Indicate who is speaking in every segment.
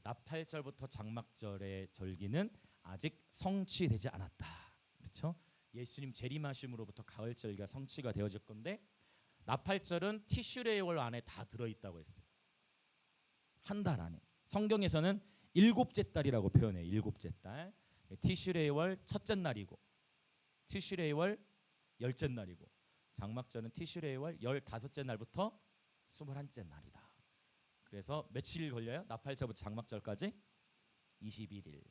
Speaker 1: 나팔절부터 장막절의 절기는 아직 성취되지 않았다. 그렇죠? 예수님 재림하심으로부터 가을절기가 성취가 되어질 건데 나팔절은 티슈레이월 안에 다 들어있다고 했어요. 한 달 안에. 성경에서는 일곱째 달이라고 표현해요. 일곱째 달. 티슈레이월 첫째 날이고 티슈레이월 열째 날이고 장막절은 티슈레이월 15째 날부터 21째 날이다. 그래서 며칠 걸려요? 나팔절부터 장막절까지 21일.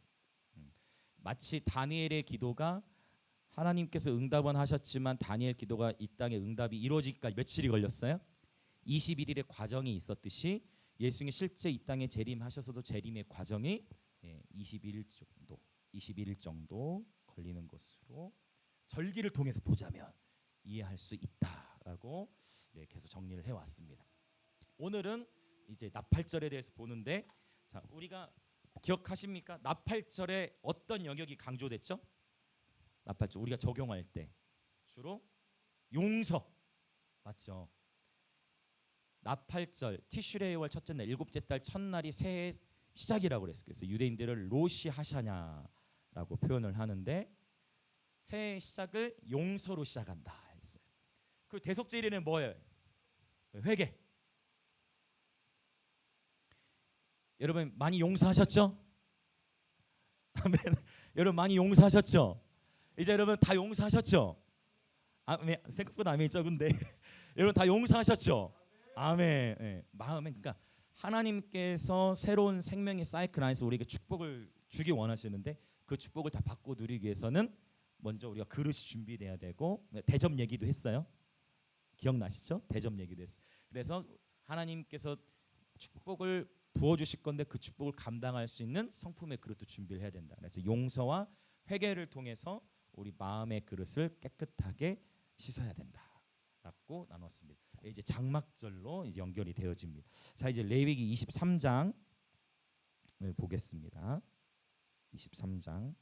Speaker 1: 마치 다니엘의 기도가 하나님께서 응답은 하셨지만 다니엘 기도가 이 땅에 응답이 이루어지기까지 며칠이 걸렸어요? 21일의 과정이 있었듯이 예수님이 실제 이 땅에 재림하셔서도 재림의 과정이 21일 정도 걸리는 것으로 절기를 통해서 보자면 이해할 수 있다라고 계속 정리를 해왔습니다. 오늘은 이제 나팔절에 대해서 보는데, 자, 우리가 기억하십니까? 나팔절에 어떤 영역이 강조됐죠? 나팔절 우리가 적용할 때 주로 용서, 맞죠? 나팔절 티슈레이월 첫째 날 일곱째 달 첫날이 새해 시작이라고 그랬어요. 그래서 유대인들을 로시 하샤냐라고 표현을 하는데 새해 시작을 용서로 시작한다 했어요. 그 대속제일에는 뭐예요? 회개. 여러분 많이 용서하셨죠? 아멘. 여러분 많이 용서하셨죠? 이제 여러분 다 용서하셨죠? 아멘. 생각보다 아멘이 적은데 여러분 다 용서하셨죠? 아멘. 네. 마음에 그러니까 하나님께서 새로운 생명의 사이클 안에서 우리에게 축복을 주기 원하시는데 그 축복을 다 받고 누리기 위해서는 먼저 우리가 그릇이 준비돼야 되고 대접 얘기도 했어요. 기억나시죠? 대접 얘기도 했어요. 그래서 하나님께서 축복을 부어주실 건데 그 축복을 감당할 수 있는 성품의 그릇도 준비를 해야 된다. 그래서 용서와 회개를 통해서 우리 마음의 그릇을 깨끗하게 씻어야 된다라고 나눴습니다. 이제 장막절로 이제 연결이 되어집니다. 자, 이제 레위기 23장을 보겠습니다. 23장.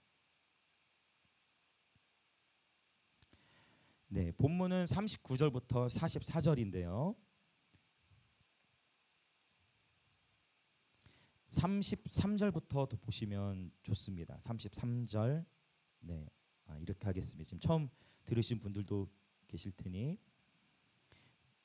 Speaker 1: 네, 본문은 39절부터 44절인데요. 33절부터 보시면 좋습니다. 33절. 네, 이렇게 하겠습니다. 지금 처음 들으신 분들도 계실 테니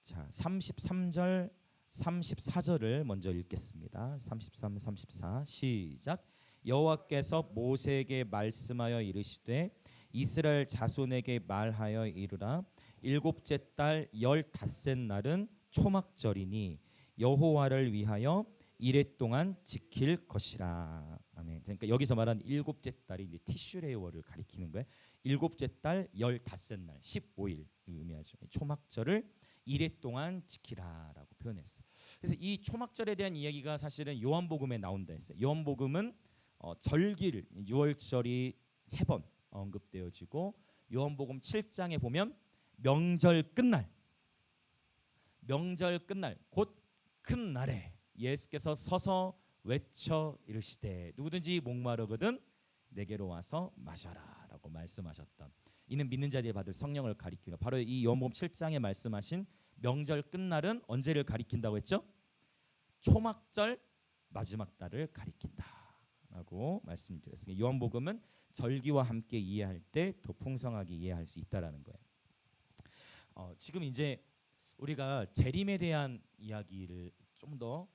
Speaker 1: 자 33절 34절을 먼저 읽겠습니다. 33, 34 시작. 여호와께서 모세에게 말씀하여 이르시되 이스라엘 자손에게 말하여 이르라. 일곱째 달 15셋 날은 초막절이니 여호와를 위하여 이래 동안 지킬 것이라. 아멘. 그러니까 여기서 말하는 일곱째 달이 이제 티슈레이월을 가리키는 거예요. 일곱째 달 15날 15일 의미하죠. 초막절을 이래 동안 지키라라고 표현했어요. 그래서 이 초막절에 대한 이야기가 사실은 요한복음에 나온다 했어요. 요한복음은 절기를 6월절이 3번 언급되어지고 요한복음 7장에 보면 명절 끝날 곧 큰 날에 예수께서 서서 외쳐 이르시되 누구든지 목마르거든 내게로 와서 마셔라라고 말씀하셨던 이는 믿는 자들이 받을 성령을 가리키는 바로 이 요한복음 7장에 말씀하신 명절 끝날은 언제를 가리킨다고 했죠? 초막절 마지막 달을 가리킨다라고 말씀드렸습니다. 요한복음은 절기와 함께 이해할 때 더 풍성하게 이해할 수 있다라는 거예요. 지금 이제 우리가 재림에 대한 이야기를 좀 더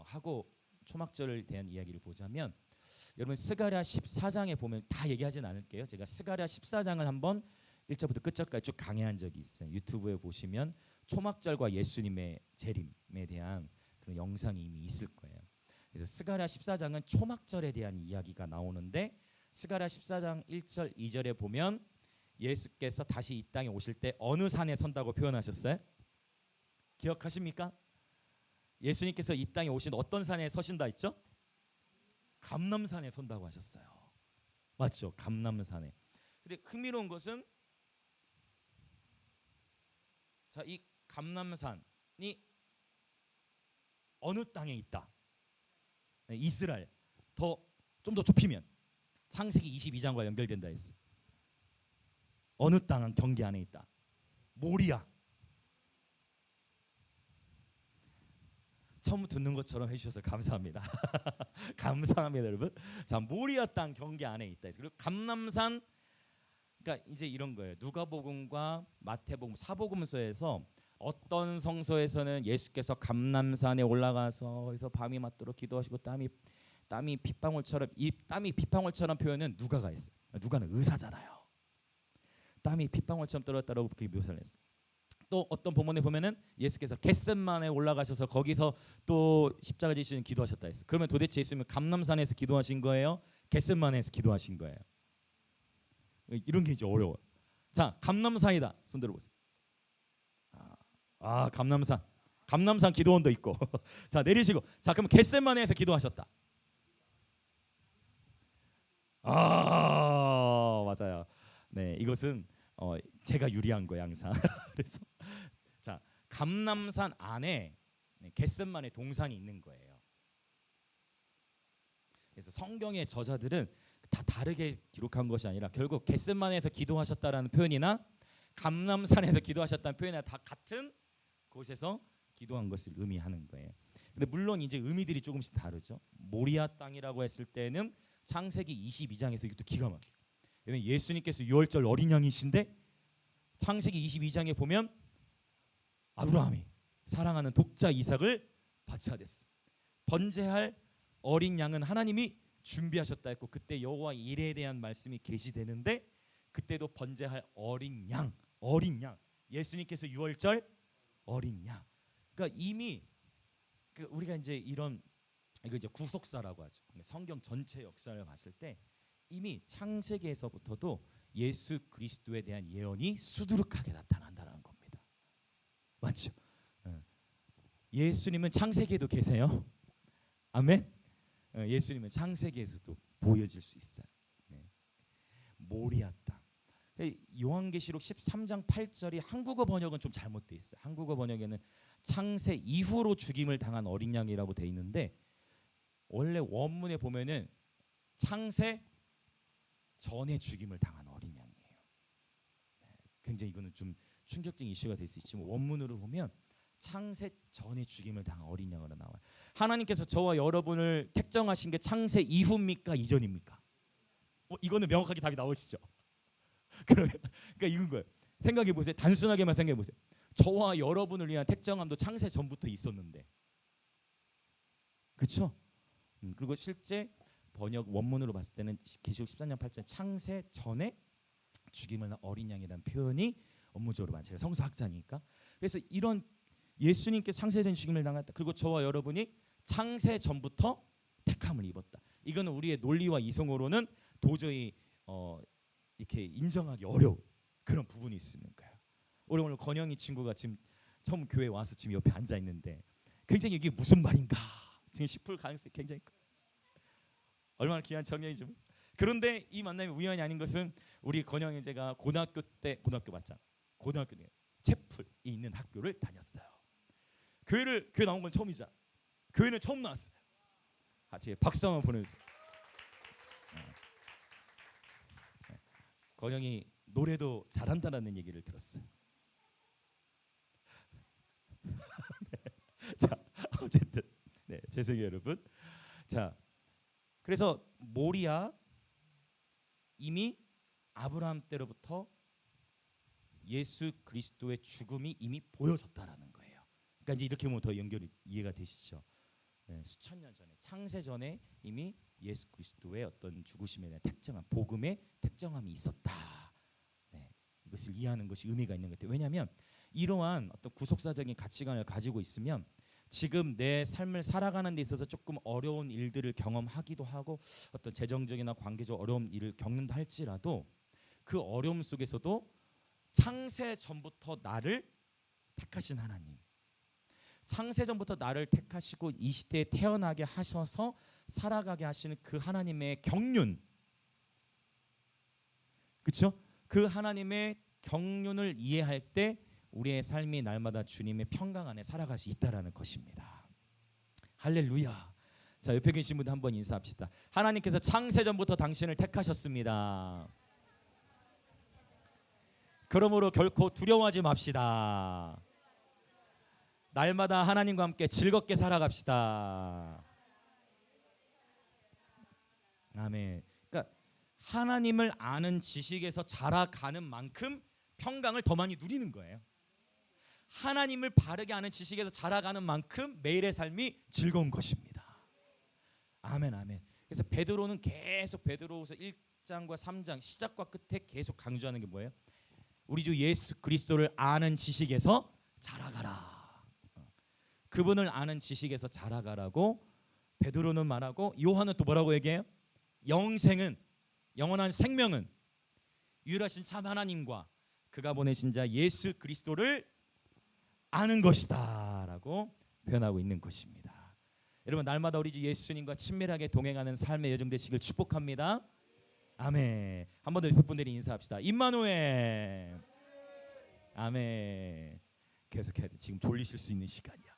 Speaker 1: 하고 초막절에 대한 이야기를 보자면 여러분 스가랴 14장에 보면 다 얘기하진 않을게요. 제가 스가랴 14장을 한번 1절부터 끝절까지 쭉 강의한 적이 있어요. 유튜브에 보시면 초막절과 예수님의 재림에 대한 그런 영상이 이미 있을 거예요. 그래서 스가랴 14장은 초막절에 대한 이야기가 나오는데 스가랴 14장 1절 2절에 보면 예수께서 다시 이 땅에 오실 때 어느 산에 선다고 표현하셨어요? 기억하십니까? 예수님께서 이 땅에 오신 어떤 산에 서신다 했죠? 감람산에 선다고 하셨어요. 맞죠? 감람산에. 근데 흥미로운 것은 자, 이 감람산이 어느 땅에 있다? 네, 이스라엘. 좀 더 좁히면 창세기 22장과 연결된다 했어. 어느 땅은 경계 안에 있다? 모리아. 처음 듣는 것처럼 해주셔서 감사합니다. 감사합니다, 여러분. 자, 모리아 땅 경계 안에 있다. 그리고 감람산, 그러니까 이제 이런 거예요. 누가복음과 마태복음, 사복음서에서 어떤 성서에서는 예수께서 감람산에 올라가서 거기서 밤이 맞도록 기도하시고 땀이 핏방울처럼, 이 땀이 핏방울처럼 표현은 누가가 했어요. 누가는 의사잖아요. 땀이 핏방울처럼 떨어졌다라고 그렇게 묘사를 했어요. 또 어떤 본문에 보면은 예수께서 겟셋만에 올라가셔서 거기서 또 십자가 지시는 기도하셨다 했어. 그러면 도대체 예수님은 감람산에서 기도하신 거예요? 겟셋만에서 기도하신 거예요? 이런 게 이제 어려워. 자, 감람산이다. 손 들어보세요. 감람산 기도원도 있고. 자, 내리시고. 자, 그럼 겟셋만에서 기도하셨다. 맞아요. 네, 이것은 제가 유리한 거예요, 항상. 그래서 자, 감람산 안에 겟셋만의 동산이 있는 거예요. 그래서 성경의 저자들은 다 다르게 기록한 것이 아니라 결국 겟셋만에서 기도하셨다라는 표현이나 감람산에서 기도하셨다는 표현이나 다 같은 곳에서 기도한 것을 의미하는 거예요. 근데 물론 이제 의미들이 조금씩 다르죠. 모리아 땅이라고 했을 때는 창세기 22장에서 이것도 기가 막혀요. 왜냐면 예수님께서 유월절 어린 양이신데 창세기 22장에 보면 아브라함이 사랑하는 독자 이삭을 바쳐야 됐어. 번제할 어린 양은 하나님이 준비하셨다 했고, 그때 여호와 일에 대한 말씀이 계시되는데 그때도 번제할 어린 양 예수님께서 유월절 어린 양. 그러니까 이미 우리가 이제 이거 이제 구속사라고 하죠. 성경 전체 역사를 봤을 때 이미 창세기에서부터도 예수 그리스도에 대한 예언이 수두룩하게 나타난다는 겁니다. 맞죠? 예수님은 창세기에도 계세요. 아멘. 예수님은 창세기에서도 보여질 수 있어요. 모리아 땅. 요한계시록 13장 8절이 한국어 번역은 좀 잘못돼 있어요. 한국어 번역에는 창세 이후로 죽임을 당한 어린 양이라고 돼 있는데 원래 원문에 보면은 창세 전에 죽임을 당한 어린 양이에요. 굉장히 이거는 좀 충격적인 이슈가 될 수 있지만 원문으로 보면 창세 전에 죽임을 당한 어린 양으로 나와요. 하나님께서 저와 여러분을 택정하신 게 창세 이후입니까? 이전입니까? 이거는 명확하게 답이 나오시죠. 그러니까 이건 거예요. 생각해 보세요. 단순하게만 생각해 보세요. 저와 여러분을 위한 택정함도 창세 전부터 있었는데, 그렇죠? 그리고 실제 번역 원문으로 봤을 때는 계시록 13장 8절 창세 전에 죽임을 난 어린 양이라는 표현이 업무적으로 많죠. 성서학자니까. 그래서 이런 예수님께 창세 전 죽임을 당했다. 그리고 저와 여러분이 창세 전부터 택함을 입었다. 이거는 우리의 논리와 이성으로는 도저히 이렇게 인정하기 어려운 그런 부분이 있는 거예요. 오늘 건영이 친구가 지금 처음 교회 와서 지금 옆에 앉아 있는데 굉장히 이게 무슨 말인가 지금 싶을 가능성이 굉장히 커요. 얼마나 귀한 청년이죠. 그런데 이 만남이 우연이 아닌 것은 우리 건영 형제가 고등학교 때 채플이 있는 학교를 다녔어요. 교회 나온 건 처음이자 교회는 처음 나왔어요. 같이 박수 한번 보내주세요. 건영이 노래도 잘한다는 얘기를 들었어요. 자, 어쨌든 죄송해요 여러분. 자, 그래서 모리아 이미 아브라함 때로부터 예수 그리스도의 죽음이 이미 보여졌다라는 거예요. 그러니까 이제 이렇게 보면 더 연결이 이해가 되시죠. 수천 년 전에 창세 전에 이미 예수 그리스도의 어떤 죽으심에 대한 택정함, 복음의 택정함이 있었다. 이것을 이해하는 것이 의미가 있는 것 같아요. 왜냐하면 이러한 어떤 구속사적인 가치관을 가지고 있으면 지금 내 삶을 살아가는 데 있어서 조금 어려운 일들을 경험하기도 하고 어떤 재정적이나 관계적 어려운 일을 겪는다 할지라도 그 어려움 속에서도 창세 전부터 나를 택하신 하나님, 창세 전부터 나를 택하시고 이 시대에 태어나게 하셔서 살아가게 하시는 그 하나님의 경륜, 그렇죠? 그 하나님의 경륜을 이해할 때 우리의 삶이 날마다 주님의 평강 안에 살아갈 수 있다라는 것입니다. 할렐루야. 자, 옆에 계신 분들 한번 인사합시다. 하나님께서 창세 전부터 당신을 택하셨습니다. 그러므로 결코 두려워하지 맙시다. 날마다 하나님과 함께 즐겁게 살아갑시다. 아멘. 그러니까 하나님을 아는 지식에서 자라가는 만큼 평강을 더 많이 누리는 거예요. 하나님을 바르게 아는 지식에서 자라가는 만큼 매일의 삶이 즐거운 것입니다. 아멘, 아멘. 그래서 베드로는 계속 베드로후서 1장과 3장 시작과 끝에 계속 강조하는 게 뭐예요? 우리 주 예수 그리스도를 아는 지식에서 자라가라. 그분을 아는 지식에서 자라가라고 베드로는 말하고, 요한은 또 뭐라고 얘기해요? 영생은, 영원한 생명은 유일하신 참 하나님과 그가 보내신 자 예수 그리스도를 아는 것이다 라고 표현하고 있는 것입니다. 여러분, 날마다 우리 주 예수님과 친밀하게 동행하는 삶의 여정 되시길 축복합니다. 아멘. 한 번 더 옆에 분들이 인사합시다. 임마누엘. 아멘. 계속해야 돼. 지금 졸리실 수 있는 시간이야.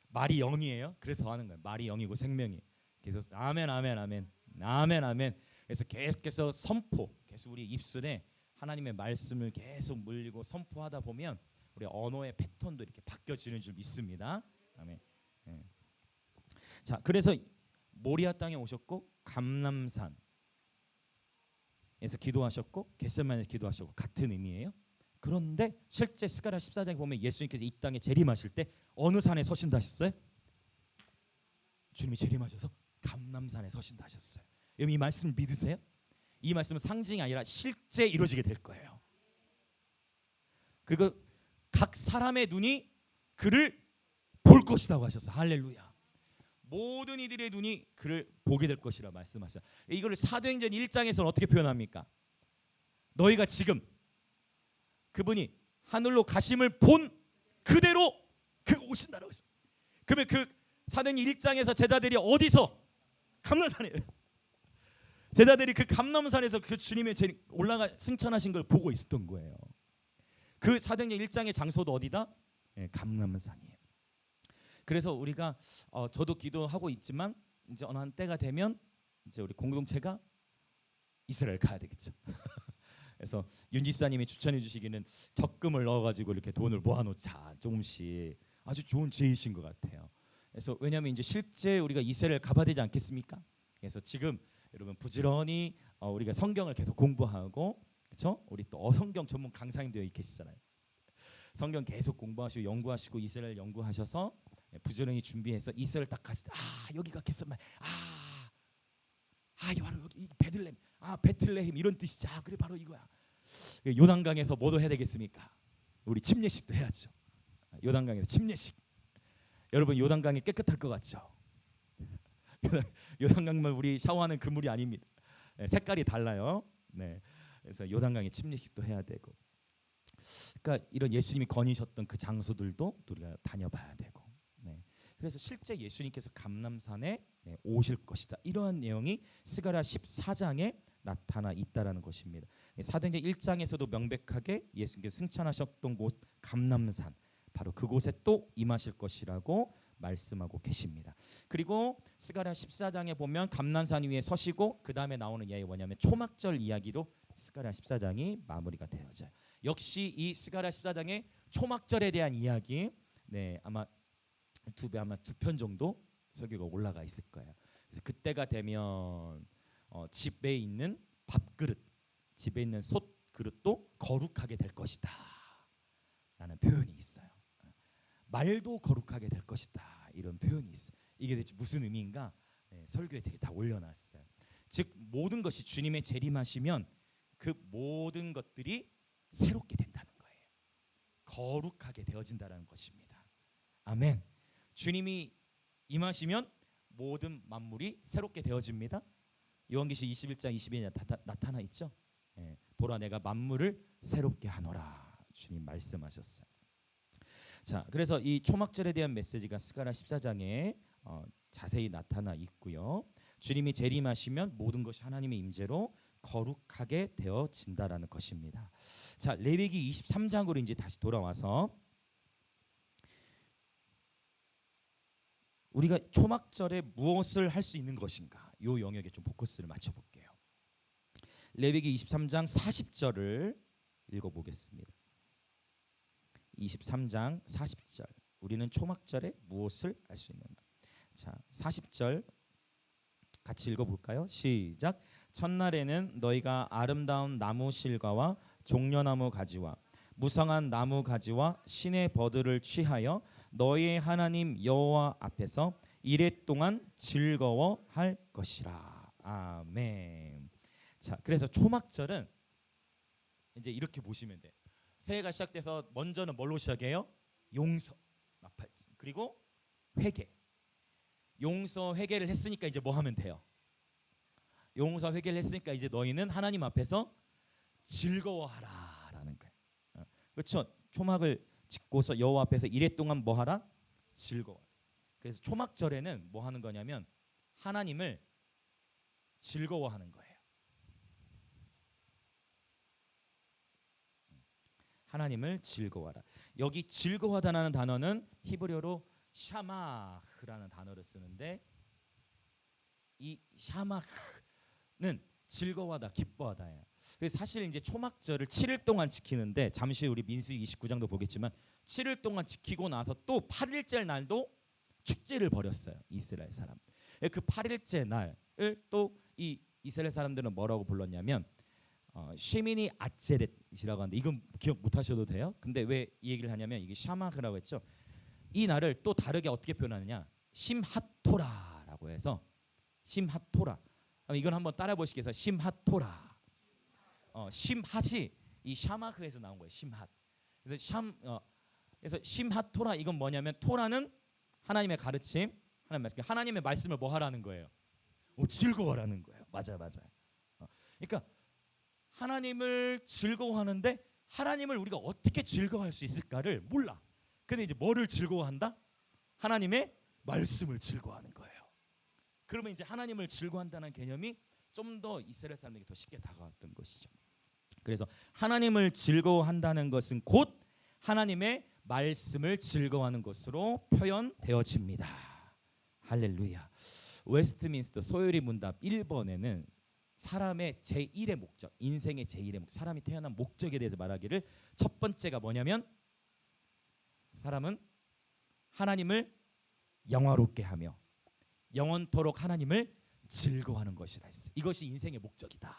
Speaker 1: 말이 영이에요. 그래서 하는 거예요. 말이 영이고 생명이. 계속 아멘, 아멘, 아멘, 아멘, 아멘. 그래서 계속해서 선포, 계속 우리 입술에 하나님의 말씀을 계속 물리고 선포하다 보면 우리 언어의 패턴도 이렇게 바뀌어지는 줄 믿습니다. 아멘. 예. 자, 그래서 모리아 땅에 오셨고 감람산에서 기도하셨고 겟세마네에서 기도하셨고 같은 의미예요. 그런데 실제 스가랴 14장에 보면 예수님께서 이 땅에 재림하실 때 어느 산에 서신다 하셨어요? 주님이 재림하셔서 감람산에 서신다 하셨어요. 여러분, 이 말씀 믿으세요? 이 말씀은 상징이 아니라 실제 이루어지게 될 거예요. 그리고 각 사람의 눈이 그를 볼 것이라고 하셨어요. 할렐루야. 모든 이들의 눈이 그를 보게 될 것이라 말씀하셨어요. 이거를 사도행전 1장에서는 어떻게 표현합니까? 너희가 지금 그분이 하늘로 가심을 본 그대로 그 오신다라고 했어요. 그러면 그 사도행전 1장에서 제자들이 어디서? 감람산에. 제자들이 그 감람산에서 그 주님의 올라가 승천하신 걸 보고 있었던 거예요. 그 사도행전 1장의 장소도 어디다? 네, 감람산이에요. 그래서 우리가 저도 기도하고 있지만 이제 어느 한 때가 되면 이제 우리 공동체가 이스라엘 가야 되겠죠. 그래서 윤지사님이 추천해 주시기는 적금을 넣어가지고 이렇게 돈을 모아놓자, 조금씩. 아주 좋은 제의신 것 같아요. 그래서 왜냐하면 이제 실제 우리가 이스라엘 가봐야 되지 않겠습니까? 그래서 지금 여러분 부지런히 우리가 성경을 계속 공부하고, 그렇죠? 우리 또 성경 전문 강사님들 계시잖아요. 성경 계속 공부하시고 연구하시고 이스라엘 연구하셔서 부지런히 준비해서 이스라엘 딱 갔을 때 여기가 겟세마네, 바로 여기 베들레헴, 베틀레헴 이런 뜻이지. 그래 바로 이거야. 요단강에서 뭐도 해야 되겠습니까? 우리 침례식도 해야죠. 요단강에서 침례식. 여러분, 요단강이 깨끗할 것 같죠? 요단강물 우리 샤워하는 그 물이 아닙니다. 네, 색깔이 달라요. 네, 그래서 요단강에 침례식도 해야 되고. 그러니까 이런 예수님이 거니셨던 그 장소들도 우리가 다녀봐야 되고. 네, 그래서 실제 예수님께서 감람산에 오실 것이다, 이러한 내용이 스가랴 14장에 나타나 있다라는 것입니다. 사도행전 1장에서도 명백하게 예수님께서 승천하셨던 곳 감람산, 바로 그곳에 또 임하실 것이라고 말씀하고 계십니다. 그리고 스가랴 14장에 보면 감람산 위에 서시고 그 다음에 나오는 이야기가 뭐냐면 초막절 이야기로 스가랴 14장이 마무리가 되어져요. 역시 이 스가랴 14장에 초막절에 대한 이야기, 아마 두 편 정도 설교가 올라가 있을 거예요. 그래서 그때가 되면 집에 있는 밥그릇, 집에 있는 솥 그릇도 거룩하게 될 것이다 라는 표현이 있어요. 말도 거룩하게 될 것이다, 이런 표현이 있어요. 이게 대체 무슨 의미인가? 설교에 되게 다 올려놨어요. 즉 모든 것이 주님의 재림하시면 그 모든 것들이 새롭게 된다는 거예요. 거룩하게 되어진다는 것입니다. 아멘. 주님이 임하시면 모든 만물이 새롭게 되어집니다. 요한계시 21장 22절에 나타나 있죠. 보라, 내가 만물을 새롭게 하노라, 주님 말씀하셨어요. 자, 그래서 이 초막절에 대한 메시지가 스가랴 14장에 자세히 나타나 있고요. 주님이 재림하시면 모든 것이 하나님의 임재로 거룩하게 되어진다라는 것입니다. 자, 레위기 23장으로 이제 다시 돌아와서 우리가 초막절에 무엇을 할 수 있는 것인가, 이 영역에 좀 포커스를 맞춰볼게요. 레위기 23장 40절을 읽어보겠습니다. 23장 40절, 우리는 초막절에 무엇을 할 수 있는가. 자, 40절 같이 읽어볼까요? 시작. 첫날에는 너희가 아름다운 나무 실과와 종려나무 가지와 무성한 나무 가지와 신의 버들을 취하여 너희의 하나님 여호와 앞에서 이레 동안 즐거워할 것이라. 아멘. 자, 그래서 초막절은 이제 이렇게 보시면 돼요. 새해가 시작돼서 먼저는 뭘로 시작해요? 용서, 나팔진, 그리고 회개. 용서 회개를 했으니까 이제 뭐 하면 돼요? 용서 회개를 했으니까 이제 너희는 하나님 앞에서 즐거워하라라는 거예요. 그렇죠? 초막을 짓고서 여호와 앞에서 이레 동안 뭐 하라? 즐거워. 그래서 초막절에는 뭐 하는 거냐면 하나님을 즐거워하는 거예요. 하나님을 즐거워하라. 여기 즐거워하다라는 단어는 히브리어로 샤마흐라는 단어를 쓰는데 이 샤마흐는 즐거워하다, 기뻐하다예요. 그래서 사실 이제 초막절을 7일 동안 지키는데 잠시 우리 민수기 29장도 보겠지만 7일 동안 지키고 나서 또 8일째 날도 축제를 벌였어요. 이스라엘 사람. 그 8일째 날을 또 이 이스라엘 사람들은 뭐라고 불렀냐면 쉐미니 아체렛이라고 하는데 이건 기억 못 하셔도 돼요. 근데 왜 이 얘기를 하냐면 이게 샤마흐라고 했죠. 이 날을 또 다르게 어떻게 표현하느냐? 심핫토라라고 해서 심핫토라. 이건 한번 따라 보시겠어요? 심핫토라. 심핫이 이 샤마흐에서 나온 거예요. 심핫. 그래서 심핫토라 이건 뭐냐면 토라는 하나님의 가르침, 하나님의 말씀을 뭐 하라는 거예요? 즐거워하라는 거예요. 맞아요. 그러니까 하나님을 즐거워하는데 하나님을 우리가 어떻게 즐거워할 수 있을까를 몰라. 근데 이제 뭐를 즐거워한다? 하나님의 말씀을 즐거워하는 거예요. 그러면 이제 하나님을 즐거워한다는 개념이 좀 더 이스라엘 사람에게 더 쉽게 다가왔던 것이죠. 그래서 하나님을 즐거워한다는 것은 곧 하나님의 말씀을 즐거워하는 것으로 표현되어집니다. 할렐루야. 웨스트민스터 소요리 문답 1번에는 사람의 제1의 목적, 인생의 제1의 목적, 사람이 태어난 목적에 대해서 말하기를 첫 번째가 뭐냐면 사람은 하나님을 영화롭게 하며 영원토록 하나님을 즐거워하는 것이라 했어요. 이것이 인생의 목적이다.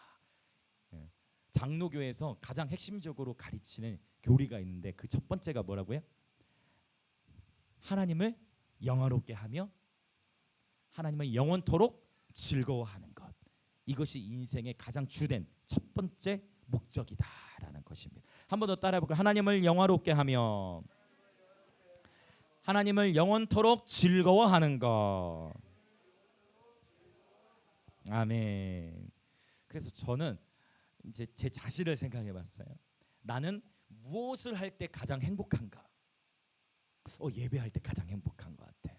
Speaker 1: 장로교에서 가장 핵심적으로 가르치는 교리가 있는데 그 첫 번째가 뭐라고요? 하나님을 영화롭게 하며 하나님을 영원토록 즐거워하는 것. 이것이 인생의 가장 주된 첫 번째 목적이다라는 것입니다. 한 번 더 따라해 볼까요? 하나님을 영화롭게 하며 하나님을 영원토록 즐거워하는 것. 아멘. 그래서 저는 이제 제 자신을 생각해 봤어요. 나는 무엇을 할 때 가장 행복한가? 예배할 때 가장 행복한 것 같아요.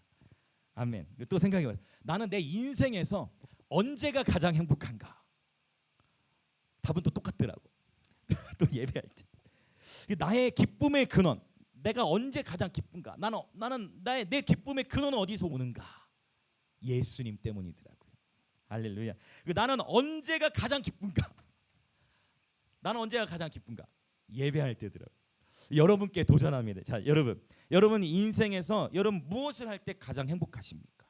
Speaker 1: 아멘. 또 생각해 봤어요. 나는 내 인생에서 언제가 가장 행복한가? 답은 또 똑같더라고. 또 예배할 때. 나의 기쁨의 근원. 내가 언제 가장 기쁜가? 나는 내 기쁨의 근원은 어디서 오는가? 예수님 때문이더라고요. 할렐루야. 나는 언제가 가장 기쁜가? 나는 언제가 가장 기쁜가? 예배할 때더라고요. 여러분께 도전합니다. 자, 여러분 인생에서 여러분 무엇을 할 때 가장 행복하십니까?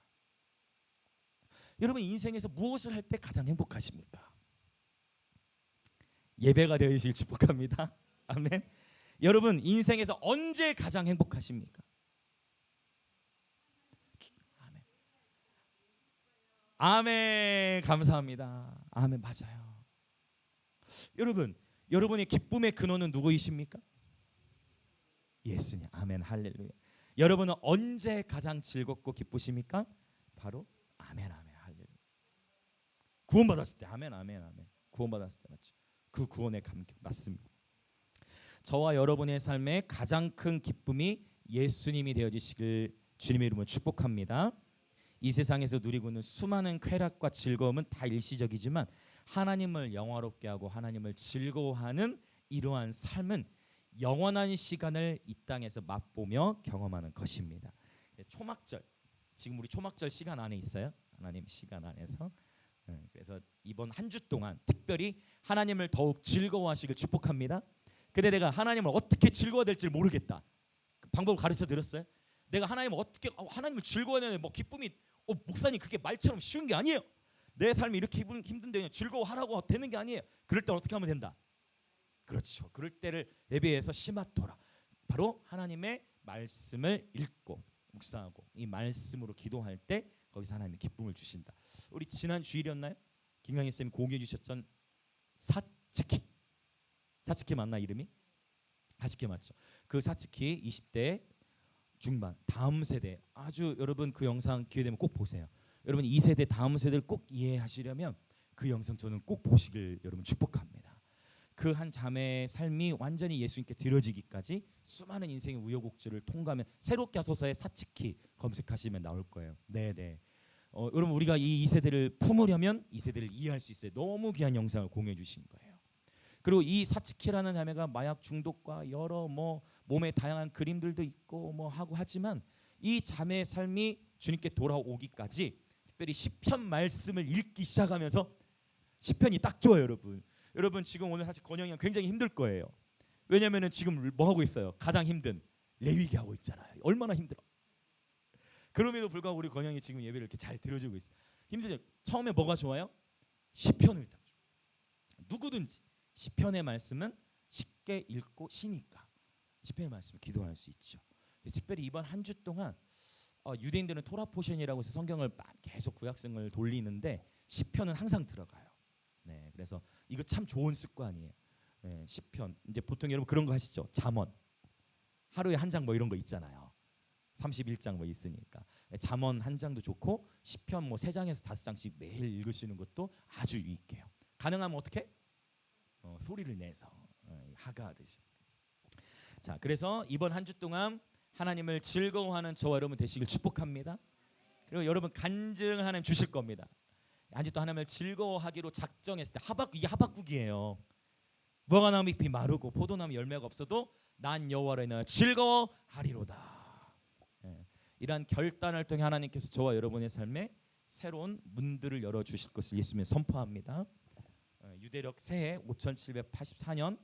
Speaker 1: 여러분 인생에서 무엇을 할 때 가장 행복하십니까? 예배가 되시길 축복합니다. 아멘. 여러분 인생에서 언제 가장 행복하십니까? 아멘. 아멘. 감사합니다. 아멘. 맞아요. 여러분의 기쁨의 근원은 누구이십니까? 예수님. 아멘. 할렐루야. 여러분은 언제 가장 즐겁고 기쁘십니까? 바로 아멘. 할렐루야. 구원받았을 때. 아멘. 구원받았을 때 맞죠? 그 구원의 감격 맞습니다. 저와 여러분의 삶의 가장 큰 기쁨이 예수님이 되어지시길 주님의 이름으로 축복합니다. 이 세상에서 누리고 있는 수많은 쾌락과 즐거움은 다 일시적이지만 하나님을 영화롭게 하고 하나님을 즐거워하는 이러한 삶은 영원한 시간을 이 땅에서 맛보며 경험하는 것입니다. 초막절, 지금 우리 초막절 시간 안에 있어요. 하나님 시간 안에서. 그래서 이번 한 주 동안 특별히 하나님을 더욱 즐거워하시길 축복합니다. 근데 내가 하나님을 어떻게 즐거워야 될지 모르겠다. 그 방법을 가르쳐 드렸어요. 내가 하나님을 어떻게 하나님을 즐거워하는 뭐 기쁨이 목사님 그게 말처럼 쉬운 게 아니에요. 내 삶이 이렇게 힘든데 그냥 즐거워하라고 되는 게 아니에요. 그럴 때 어떻게 하면 된다? 그렇죠. 그럴 때를 예배해서 시마토라, 바로 하나님의 말씀을 읽고 묵상하고 이 말씀으로 기도할 때 거기서 하나님의 기쁨을 주신다. 우리 지난 주일이었나요? 김강희 쌤이 공유해 주셨던 사츠키. 사츠키 맞나 이름이? 사츠키 맞죠. 그 사츠키 20대 중반 다음 세대, 아주 여러분 그 영상 기회 되면 꼭 보세요. 여러분 2세대 다음 세대를 꼭 이해하시려면 그 영상 저는 꼭 보시길 여러분 축복합니다. 그 한 자매의 삶이 완전히 예수님께 드려지기까지 수많은 인생의 우여곡절을 통과하면 새롭게 하소서의 사츠키 검색하시면 나올 거예요. 네네. 여러분 우리가 이 2세대를 품으려면 2세대를 이해할 수 있어요. 너무 귀한 영상을 공유해 주신 거예요. 그리고 이 사츠키라는 자매가 마약 중독과 여러 몸에 다양한 그림들도 있고 하고 하지만 이 자매의 삶이 주님께 돌아오기까지 특별히 시편 말씀을 읽기 시작하면서, 시편이 딱 좋아요 여러분. 여러분 지금 오늘 사실 건영이 형 굉장히 힘들 거예요. 왜냐면은 지금 뭐 하고 있어요? 가장 힘든 레위기 하고 있잖아요. 얼마나 힘들어. 그럼에도 불구하고 우리 건영이 지금 예배를 이렇게 잘 들어주고 있어. 힘들죠. 처음에 뭐가 좋아요? 시편을 딱 줘. 누구든지 시편의 말씀은 쉽게 읽고 쉬니까 시편의 말씀을 기도할 수 있죠. 특별히 이번 한 주 동안 유대인들은 토라 포션이라고 해서 성경을 계속 구약성을 돌리는데 시편은 항상 들어가요. 네, 그래서 이거 참 좋은 습관이에요. 네, 시편 이제 보통 여러분 그런 거 하시죠. 잠언 하루에 한 장 이런 거 있잖아요. 31장 있으니까 잠언 한 장도 좋고 시편 3장에서 5장씩 매일 읽으시는 것도 아주 유익해요. 가능하면 어떻게? 소리를 내서 하가하듯이. 자, 그래서 이번 한 주 동안 하나님을 즐거워하는 저와 여러분 되시길 축복합니다. 그리고 여러분 간증을 하나님 주실 겁니다. 한 주 동안 하나님을 즐거워하기로 작정했을 때 이게 하박국이에요. 무화과 나무 잎이 마르고 포도나무 열매가 없어도 난 여호와로 인하여 즐거워하리로다. 이러한 결단을 통해 하나님께서 저와 여러분의 삶에 새로운 문들을 열어주실 것을 예수님이 선포합니다. 유대력 새해 5784년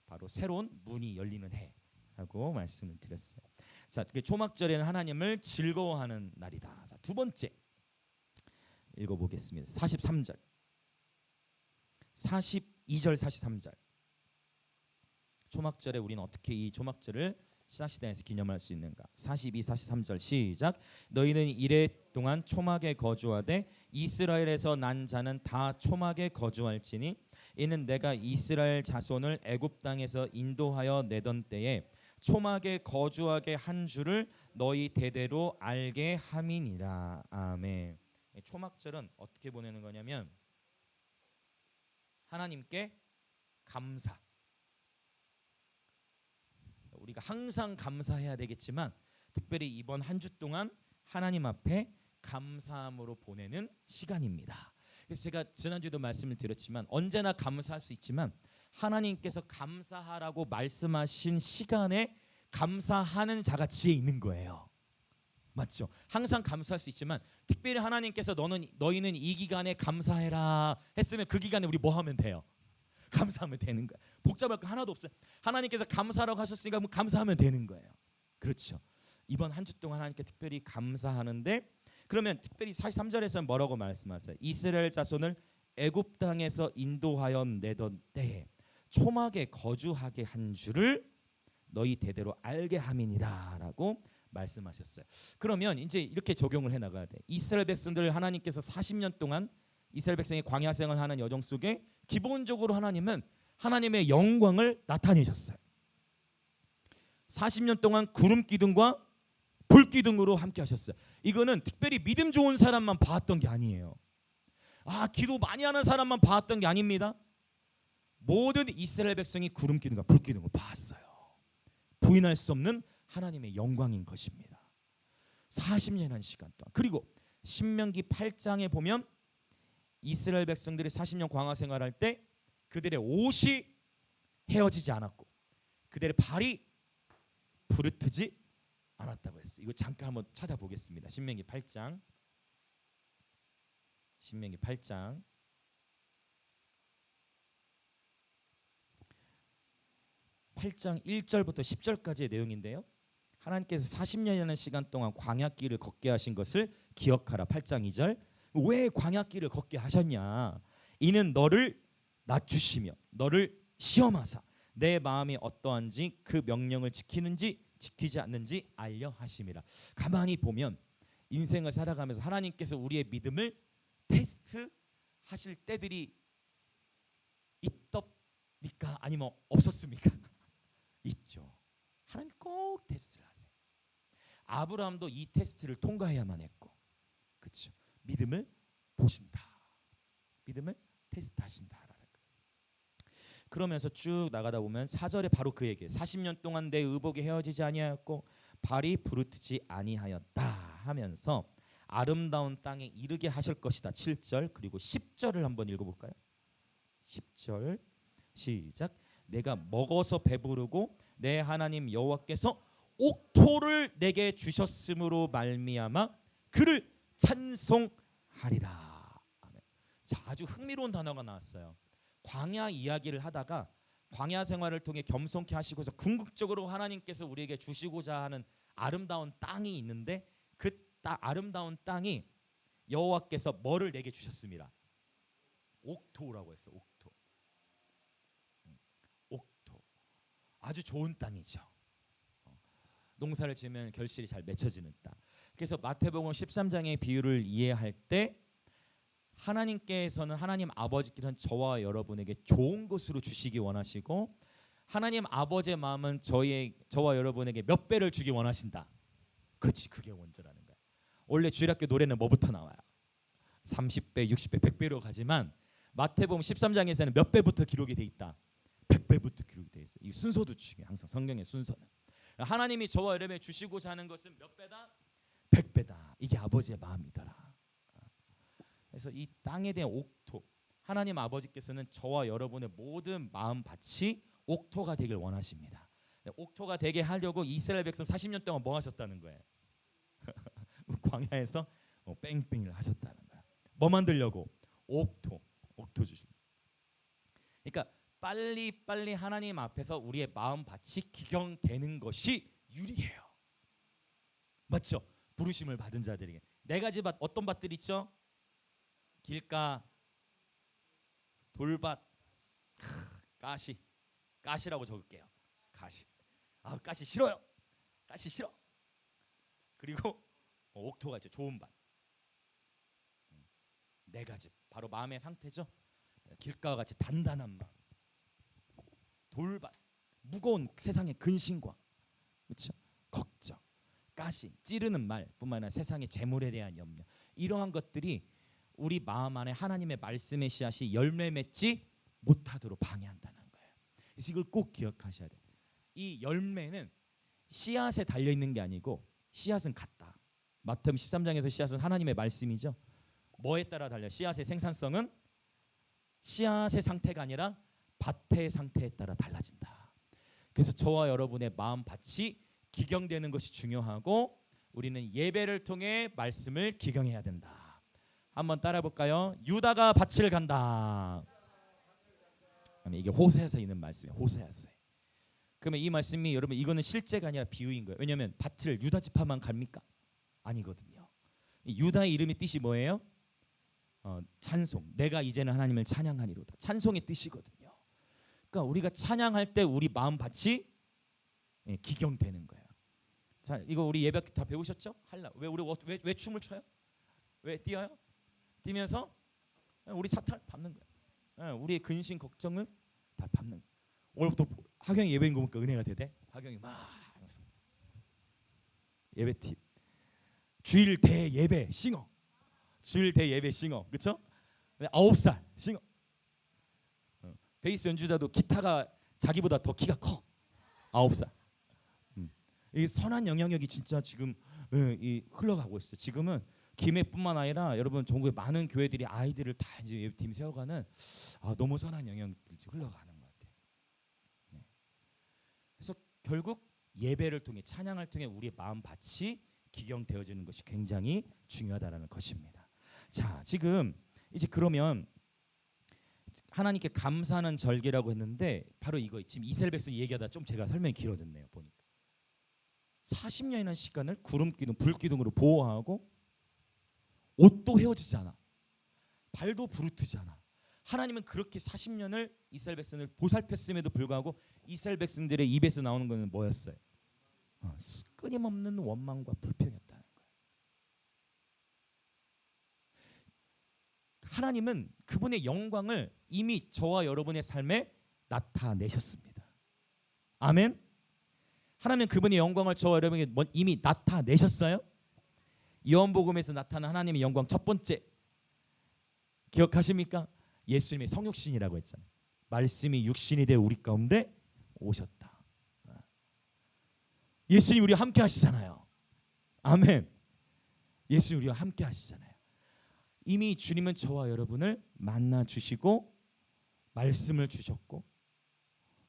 Speaker 1: 바로 새로운 문이 열리는 해라고 말씀을 드렸어요. 자, 초막절에는 하나님을 즐거워하는 날이다. 자, 두 번째 읽어보겠습니다. 43절 42절 43절. 초막절에 우리는 어떻게 이 초막절을 신학시대에서 기념할 수 있는가? 42, 43절 시작. 너희는 이래 동안 초막에 거주하되 이스라엘에서 난 자는 다 초막에 거주할지니 이는 내가 이스라엘 자손을 애굽 땅에서 인도하여 내던 때에 초막에 거주하게 한 줄을 너희 대대로 알게 함이니라. 아멘. 초막절은 어떻게 보내는 거냐면 하나님께 감사. 우리가 항상 감사해야 되겠지만 특별히 이번 한 주 동안 하나님 앞에 감사함으로 보내는 시간입니다. 그래서 제가 지난주에도 말씀을 드렸지만 언제나 감사할 수 있지만 하나님께서 감사하라고 말씀하신 시간에 감사하는 자가 지혜 있는 거예요. 맞죠? 항상 감사할 수 있지만 특별히 하나님께서 너희는 이 기간에 감사해라 했으면 그 기간에 우리 뭐 하면 돼요? 감사하면 되는 거야. 복잡할 거 하나도 없어요. 하나님께서 감사하라고 하셨으니까 감사하면 되는 거예요. 그렇죠. 이번 한 주 동안 하나님께 특별히 감사하는데 그러면 특별히 43절에서는 뭐라고 말씀하세요? 이스라엘 자손을 애굽 땅에서 인도하여 내던 때에 초막에 거주하게 한 줄을 너희 대대로 알게 함이니라라고 말씀하셨어요. 그러면 이제 이렇게 적용을 해 나가야 돼. 이스라엘 백성들 하나님께서 40년 동안 이스라엘 백성이 광야 생활하는 여정 속에 기본적으로 하나님은 하나님의 영광을 나타내셨어요. 40년 동안 구름 기둥과 불 기둥으로 함께 하셨어요. 이거는 특별히 믿음 좋은 사람만 봤던 게 아니에요. 기도 많이 하는 사람만 봤던 게 아닙니다. 모든 이스라엘 백성이 구름 기둥과 불 기둥을 봤어요. 부인할 수 없는 하나님의 영광인 것입니다. 40년이라는 시간 동안. 그리고 신명기 8장에 보면 이스라엘 백성들이 40년 광야 생활할 때 그들의 옷이 헤어지지 않았고 그들의 발이 부르트지 않았다고 했어요. 이거 잠깐 한번 찾아보겠습니다. 신명기 8장 8장 1절부터 10절까지의 내용인데요. 하나님께서 40년이라는 시간 동안 광야길을 걷게 하신 것을 기억하라. 8장 2절. 왜 광야길을 걷게 하셨냐? 이는 너를 낮추시며 너를 시험하사 내 마음이 어떠한지 그 명령을 지키는지 지키지 않는지 알려 하심이라. 가만히 보면 인생을 살아가면서 하나님께서 우리의 믿음을 테스트 하실 때들이 있답니까? 아니면 없었습니까? 있죠. 하나님 꼭 테스트를 하세요. 아브라함도 이 테스트를 통과해야만 했고, 그렇죠. 믿음을 보신다. 믿음을 테스트하신다라는 거예요. 그러면서 쭉 나가다 보면 4절에 바로 그 얘기예요. 40년 동안 내 의복이 헤어지지 아니하였고 발이 부르트지 아니하였다 하면서 아름다운 땅에 이르게 하실 것이다. 7절 그리고 10절을 한번 읽어볼까요? 10절 시작. 내가 먹어서 배부르고 내 하나님 여호와께서 옥토를 내게 주셨으므로 말미암아 그를 찬송하리라. 아멘. 자, 아주 흥미로운 단어가 나왔어요. 광야 이야기를 하다가 광야 생활을 통해 겸손케 하시고서 궁극적으로 하나님께서 우리에게 주시고자 하는 아름다운 땅이 있는데 그 아름다운 땅이 여호와께서 뭐를 내게 주셨습니다. 옥토라고 했어. 옥토. 옥토. 아주 좋은 땅이죠. 농사를 지으면 결실이 잘 맺혀지는 땅. 그래서 마태복음 13장의 비유를 이해할 때 하나님께서는 하나님 아버지께서는 저와 여러분에게 좋은 것으로 주시기 원하시고 하나님 아버지의 마음은 저와 여러분에게 몇 배를 주기 원하신다. 그렇지, 그게 원조라는 거야. 원래 주일학교 노래는 뭐부터 나와요? 30배, 60배, 100배로 가지만 마태복음 13장에서는 몇 배부터 기록이 돼 있다. 100배부터 기록이 돼 있어. 이 순서도 중요해. 항상 성경의 순서는. 하나님이 저와 여러분에게 주시고자 하는 것은 몇 배다? 100배다. 이게 아버지의 마음이더라. 그래서 이 땅에 대한 옥토, 하나님 아버지께서는 저와 여러분의 모든 마음밭이 옥토가 되길 원하십니다. 옥토가 되게 하려고 이스라엘 백성 40년 동안 뭐 하셨다는 거예요? 광야에서 뺑뺑이를 하셨다는 거야. 뭐 만들려고? 옥토 주시. 그러니까 빨리 하나님 앞에서 우리의 마음밭이 기경되는 것이 유리해요. 맞죠? 부르심을 받은 자들에게 네 가지 밭, 어떤 밭들 있죠? 길가, 돌밭, 가시라고 적을게요. 가시. 아, 가시 싫어요. 가시 싫어. 그리고 옥토가 있죠. 좋은 밭. 네 가지. 바로 마음의 상태죠. 길가와 같이 단단한 마음. 돌밭, 무거운 세상의 근심과, 그렇죠? 걱정, 가시, 찌르는 말뿐만 아니라 세상의 재물에 대한 염려, 이러한 것들이 우리 마음 안에 하나님의 말씀의 씨앗이 열매 맺지 못하도록 방해한다는 거예요. 그래서 이걸 꼭 기억하셔야 돼요. 이 열매는 씨앗에 달려 있는 게 아니고 씨앗은 같다. 마태복음 13장에서 씨앗은 하나님의 말씀이죠. 뭐에 따라 달려? 씨앗의 생산성은 씨앗의 상태가 아니라 밭의 상태에 따라 달라진다. 그래서 저와 여러분의 마음 밭이 기경되는 것이 중요하고 우리는 예배를 통해 말씀을 기경해야 된다. 한번 따라 볼까요? 유다가 밭을 간다. 이게 호세아서 있는 말씀이에요. 호세아서. 그러면 이 말씀이 여러분 이거는 실제가 아니라 비유인 거예요. 왜냐하면 밭을 유다 지파만 갑니까? 아니거든요. 유다의 이름의 뜻이 뭐예요? 찬송. 내가 이제는 하나님을 찬양하리로다. 찬송의 뜻이거든요. 그러니까 우리가 찬양할 때 우리 마음 밭이 기경되는 거예요. 자, 이거 우리 예배 다 배우셨죠? 왜 우리 왜 춤을 춰요? 왜 뛰어요? 뛰면서 우리 사탈 밟는 거예요. 우리의 근심 걱정을 다 밟는 거예요. 오늘부터 하경이 예배인 거 보니까 은혜가 되대. 하경이 막 예배 팁. 주일 대 예배 싱어. 주일 대 예배 싱어. 그렇죠? 9살 싱어. 베이스 연주자도 기타가 자기보다 더 키가 커. 9살. 이 선한 영향력이 진짜 지금 흘러가고 있어요. 지금은 김해뿐만 아니라 여러분 전국의 많은 교회들이 아이들을 다 이제 예배팀 세워가는 너무 선한 영향들이 흘러가는 것 같아요. 네. 그래서 결국 예배를 통해 찬양을 통해 우리의 마음 밭이 기경되어지는 것이 굉장히 중요하다는 것입니다. 자, 지금 이제 그러면 하나님께 감사하는 절기라고 했는데 바로 이거 지금 이스라엘 백성이 얘기하다 좀 제가 설명이 길어졌네요. 보니까 40년이라는 시간을 구름 기둥, 불 기둥으로 보호하고 옷도 헤어지지 않아. 발도 부르트잖아. 하나님은 그렇게 40년을 이스라엘 백성을 보살폈음에도 불구하고 이스라엘 백성들의 입에서 나오는 것은 뭐였어요? 끊임없는 원망과 불평이었다는 거예요. 하나님은 그분의 영광을 이미 저와 여러분의 삶에 나타내셨습니다. 아멘. 하나님은 그분의 영광을 저와 여러분에게 이미 나타내셨어요. 요한복음에서 나타난 하나님의 영광 첫 번째 기억하십니까? 예수님의 성육신이라고 했잖아요. 말씀이 육신이 되어 우리 가운데 오셨다. 예수님 우리와 함께 하시잖아요. 아멘. 예수님 우리와 함께 하시잖아요. 이미 주님은 저와 여러분을 만나 주시고 말씀을 주셨고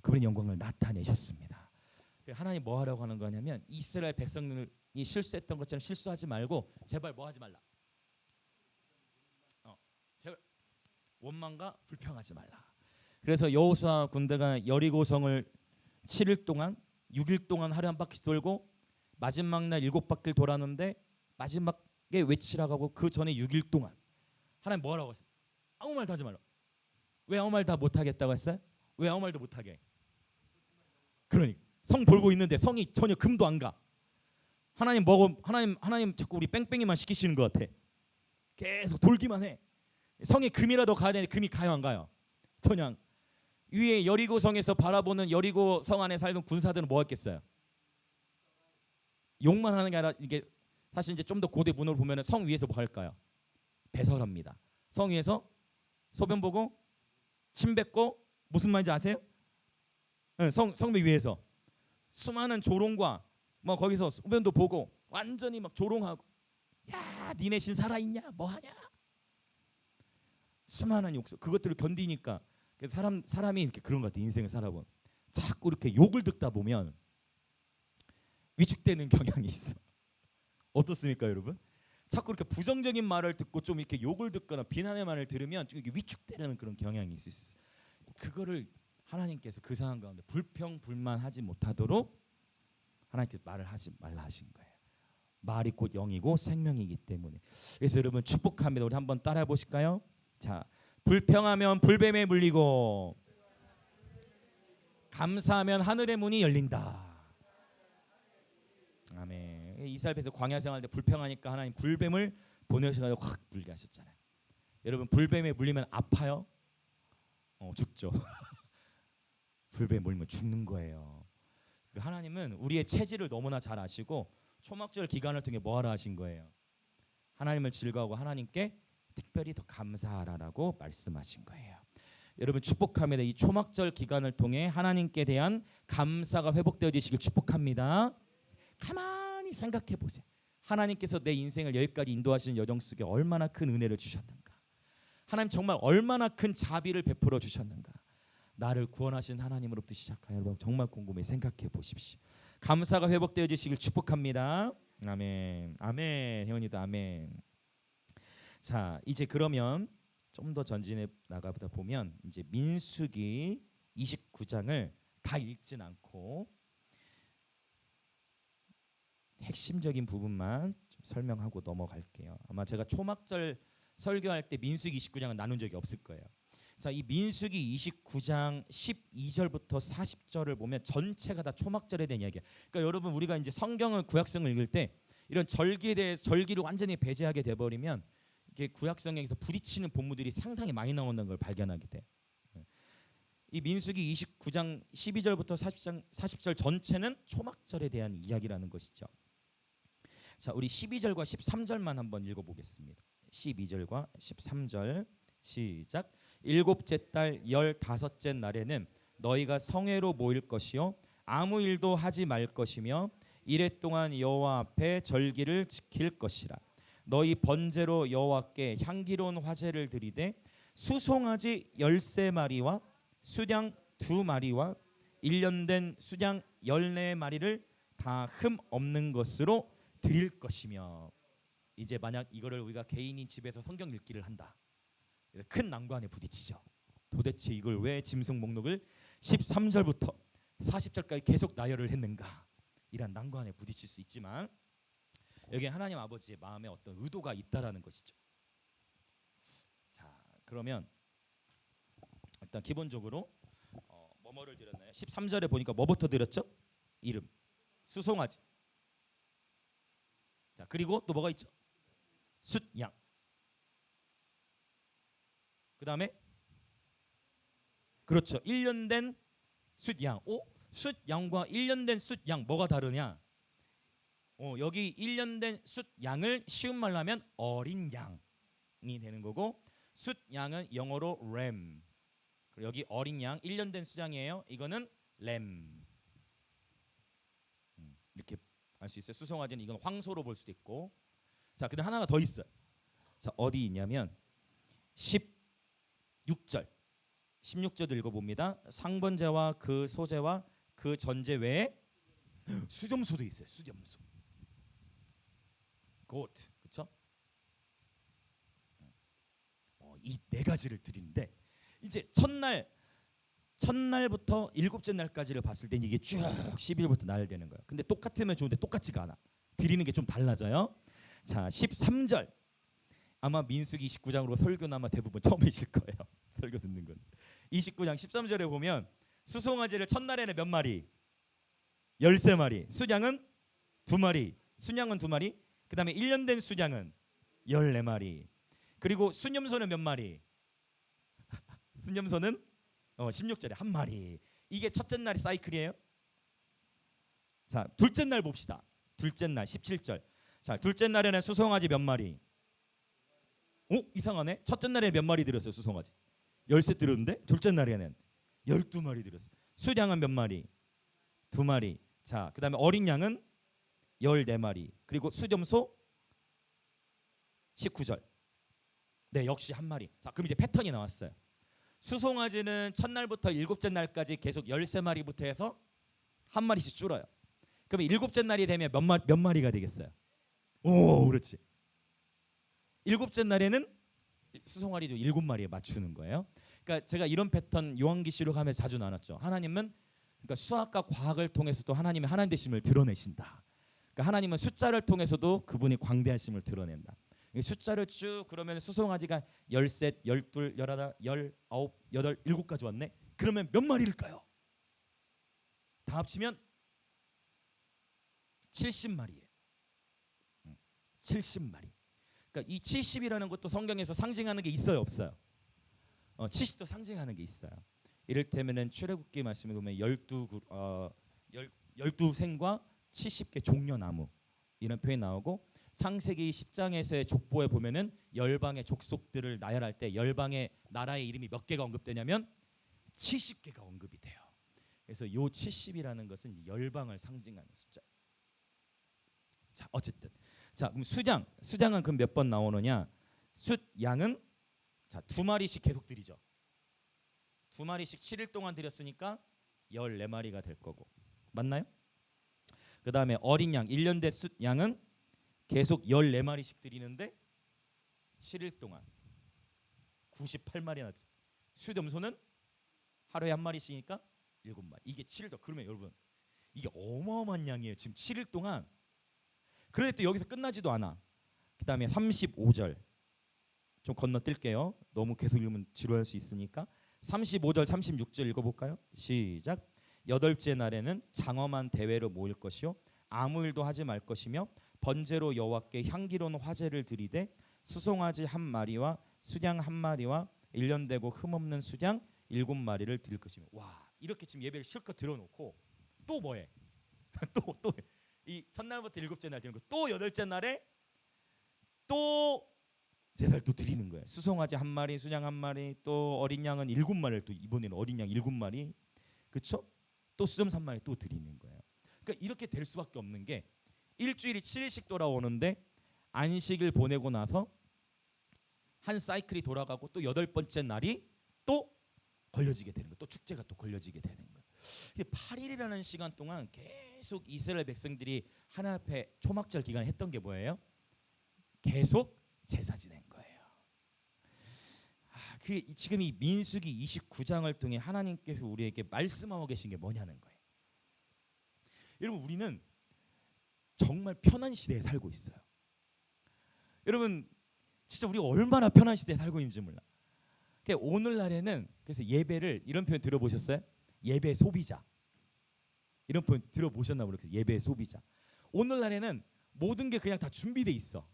Speaker 1: 그분의 영광을 나타내셨습니다. 하나님 뭐 하라고 하는 거냐면 이스라엘 백성들이 실수했던 것처럼 실수하지 말고 제발 뭐 하지 말라. 제발 원망과 불평하지 말라. 그래서 여호수아 군대가 여리고성을 7일 동안 6일 동안 하루 한 바퀴 돌고 마지막 날 7바퀴를 돌았는데 마지막에 외치라고 하고 그 전에 6일 동안 하나님 뭐 하라고 했어요? 아무 말도 하지 말라. 왜 아무 말 다 못하겠다고 했어요? 왜 아무 말도 못하게? 그러니까 성 돌고 있는데 성이 전혀 금도 안 가. 하나님 자꾸 우리 뺑뺑이만 시키시는 것 같아. 계속 돌기만 해. 성에 금이라도 가야 되는데 금이 가요 안 가요? 전혀. 위에 여리고 성에서 바라보는 여리고 성 안에 살던 군사들은 뭐 했겠어요? 욕만 하는 게 아니라 이게 사실 이제 좀 더 고대 문헌을 보면은 성 위에서 뭐 할까요? 배설합니다. 성 위에서 소변 보고 침 뱉고 무슨 말인지 아세요? 네, 성벽 위에서 수많은 조롱과 뭐 거기서 소변도 보고 완전히 막 조롱하고 야 니네 신 살아있냐 뭐하냐 수많은 욕설 그것들을 견디니까 사람이 이렇게 그런 것 같아. 인생을 살아보면 자꾸 이렇게 욕을 듣다 보면 위축되는 경향이 있어. 어떻습니까 여러분? 자꾸 이렇게 부정적인 말을 듣고 좀 이렇게 욕을 듣거나 비난의 말을 들으면 좀 이렇게 위축되는 그런 경향이 있을 수 있어. 그거를 하나님께서 그 상황 가운데 불평 불만하지 못하도록 하나님께서 말을 하지 말라 하신 거예요. 말이 곧 영이고 생명이기 때문에. 그래서 여러분 축복합니다. 우리 한번 따라해 보실까요? 자, 불평하면 불뱀에 물리고 감사하면 하늘의 문이 열린다. 아멘. 이스라엘 백성 광야 생활 때 불평하니까 하나님 불뱀을 보내셔서 확 물게 하셨잖아요. 여러분 불뱀에 물리면 아파요? 죽죠. 불뱀에 물리면 죽는 거예요. 하나님은 우리의 체질을 너무나 잘 아시고 초막절 기간을 통해 뭐 하라 하신 거예요? 하나님을 즐거워하고 하나님께 특별히 더 감사하라라고 말씀하신 거예요. 여러분 축복합니다. 이 초막절 기간을 통해 하나님께 대한 감사가 회복되어지시길 축복합니다. 가만히 생각해 보세요. 하나님께서 내 인생을 여기까지 인도하시는 여정 속에 얼마나 큰 은혜를 주셨는가. 하나님 정말 얼마나 큰 자비를 베풀어 주셨는가. 나를 구원하신 하나님으로부터 시작하여 여러분 정말 곰곰이 생각해 보십시오. 감사가 회복되어지시길 축복합니다. 아멘. 아멘. 혜원이도 아멘. 자, 이제 그러면 좀 더 전진해 나가보다 보면 이제 민수기 29장을 다 읽진 않고 핵심적인 부분만 좀 설명하고 넘어갈게요. 아마 제가 초막절 설교할 때 민수기 29장은 나눈 적이 없을 거예요. 자, 이 민수기 29장 12절부터 40절을 보면 전체가 다 초막절에 대한 이야기야. 그러니까 여러분 우리가 이제 성경을 구약성을 읽을 때 이런 절기에 대해서 절기를 완전히 배제하게 돼 버리면 이렇게 구약성에서 부딪히는 본문들이 상당히 많이 나온다는 걸 발견하게 돼. 이 민수기 29장 12절부터 40절 전체는 초막절에 대한 이야기라는 것이죠. 자, 우리 12절과 13절만 한번 읽어보겠습니다. 12절과 13절 시작. 일곱째 달 15째 날에는 너희가 성회로 모일 것이요 아무 일도 하지 말 것이며 이래 동안 여호와 앞에 절기를 지킬 것이라. 너희 번제로 여호와께 향기로운 화제를 드리되 수송아지 13마리와 수양 2마리와 1년 된 수양 14마리를 다 흠 없는 것으로 드릴 것이며. 이제 만약 이거를 우리가 개인이 집에서 성경 읽기를 한다. 큰 난관에 부딪히죠. 도대체 이걸 왜 짐승 목록을 13절부터 40절까지 계속 나열을 했는가. 이런 난관에 부딪힐 수 있지만 여기에 하나님 아버지의 마음에 어떤 의도가 있다라는 것이죠. 자, 그러면 일단 기본적으로 뭐뭐를 드렸나요? 13절에 보니까 뭐부터 드렸죠? 이름, 수송아지. 자, 그리고 또 뭐가 있죠? 숫양. 그 다음에 그렇죠. 1년 된 숫양. 숫양과 1년 된 숫양 뭐가 다르냐? 여기 1년 된 숫양을 쉬운 말로 하면 어린 양이 되는 거고, 숫양은 영어로 램. 여기 어린 양 1년 된 숫양이에요. 이거는 램. 이렇게 알 수 있어요. 수송아지는 이건 황소로 볼 수도 있고. 자, 근데 하나가 더 있어요. 자, 어디 있냐면 16절. 16절 읽어봅니다. 상번제와 그 소제와 그 전제 외에 수점소도 있어요. 수점소. 고트, 그렇죠? 이 네 가지를 드리는데, 이제 첫날부터 일곱째 날까지를 봤을 때 이게 쭉 10일부터 나열되는 거예요. 근데 똑같으면 좋은데 똑같지가 않아. 드리는 게 좀 달라져요. 자, 13절. 아마 민수기 29장으로 설교는 아마 대부분 처음이실 거예요. 설교 듣는 건. 29장 13절에 보면 수송아지를 첫날에는 몇 마리? 13마리. 수양은 2마리. 순양은 2마리. 그 다음에 1년 된 수양은 14마리. 그리고 순염소는 몇 마리? 순염소는 16절에 1마리. 이게 첫째 날이 사이클이에요. 자, 둘째 날 봅시다. 둘째 날 17절. 자, 둘째 날에는 수송아지 몇 마리? 이상하네. 첫째 날에 몇 마리 들었어요? 수송아지 13 들었는데 둘째 날에는 12마리 들었어요. 수양은 몇 마리? 2마리. 자, 그 다음에 어린 양은 14마리. 그리고 수점소 19절. 네, 역시 1마리. 자, 그럼 이제 패턴이 나왔어요. 수송아지는 첫날부터 일곱째 날까지 계속 13마리부터 해서 1마리씩 줄어요. 그러면 일곱째 날이 되면 몇 마리가 되겠어요? 오, 그렇지. 일곱째 날에는 수송아리죠. 7마리에 맞추는 거예요. 그러니까 제가 이런 패턴 요한계시록 하면서 자주 나눴죠. 하나님은 그러니까 수학과 과학을 통해서도 하나님의 하나님 되심을 드러내신다. 그러니까 하나님은 숫자를 통해서도 그분이 광대하심을 드러낸다. 숫자를 쭉 그러면 수송아지가 13, 12, 18, 19, 8, 7까지 왔네. 그러면 몇 마리일까요? 다 합치면 70마리예요. 70마리. 그러니까 이 70이라는 것도 성경에서 상징하는 게 있어요, 없어요? 70도 상징하는 게 있어요. 이를테면은 출애굽기 말씀에 보면 12생과 70개 종려나무 이런 표현이 나오고, 창세기 10장에서의 족보에 보면은 열방의 족속들을 나열할 때 열방의 나라의 이름이 몇 개가 언급되냐면 70개가 언급이 돼요. 그래서 요 70이라는 것은 열방을 상징하는 숫자. 자, 어쨌든 자, 그럼 수장은 그럼 몇 번 나오느냐? 숫양은 자 2마리씩 계속 드리죠. 2마리씩 7일 동안 드렸으니까 14마리가 될 거고, 맞나요? 그 다음에 어린 양 1년 된 숫양은 계속 14마리씩 드리는데 7일 동안 98마리나 드려. 수점소는 하루에 1마리씩이니까 7마리. 이게 7일. 그러면 여러분 이게 어마어마한 양이에요. 지금 7일 동안. 그런데 또 여기서 끝나지도 않아. 그 다음에 35절 좀 건너뛸게요. 너무 계속 읽으면 지루할 수 있으니까. 35절 36절 읽어볼까요? 시작. 8째 날에는 장엄한 대회로 모일 것이요 아무 일도 하지 말 것이며 번제로 여호와께 향기로운 화제를 드리되 수송아지 1마리와 수양 1마리와 1년 되고 흠없는 수양 7마리를 드릴 것이며. 와, 이렇게 지금 예배를 실컷 들어놓고 또 뭐해? 또 이 첫날부터 7째 날 드리는 거, 또 8째 날에 또 제사를 또 드리는 거예요. 수송아지 1마리, 수양 1마리, 또 어린 양은 7마리를 또 이번에는 어린 양 7마리, 그렇죠? 또 수점 3마리 또 드리는 거예요. 그러니까 이렇게 될 수밖에 없는 게 일주일이 7일씩 돌아오는데 안식을 보내고 나서 한 사이클이 돌아가고 또 8번째 날이 또 걸려지게 되는 거예요. 또 축제가 또 걸려지게 되는 거예요. 8일이라는 시간 동안 계속 이스라엘 백성들이 하나님 앞에 초막절 기간에 했던 게 뭐예요? 계속 제사 지낸 거예요. 지금 이 민수기 29장을 통해 하나님께서 우리에게 말씀하고 계신 게 뭐냐는 거예요. 여러분, 우리는 정말 편한 시대에 살고 있어요. 여러분, 진짜 우리가 얼마나 편한 시대에 살고 있는지 몰라. 그러니까 오늘날에는 그래서 예배를 이런 표현 들어보셨어요? 예배 소비자. 이런 표현 들어보셨나 모르겠어요. 예배 소비자. 오늘날에는 모든 게 그냥 다 준비돼 있어.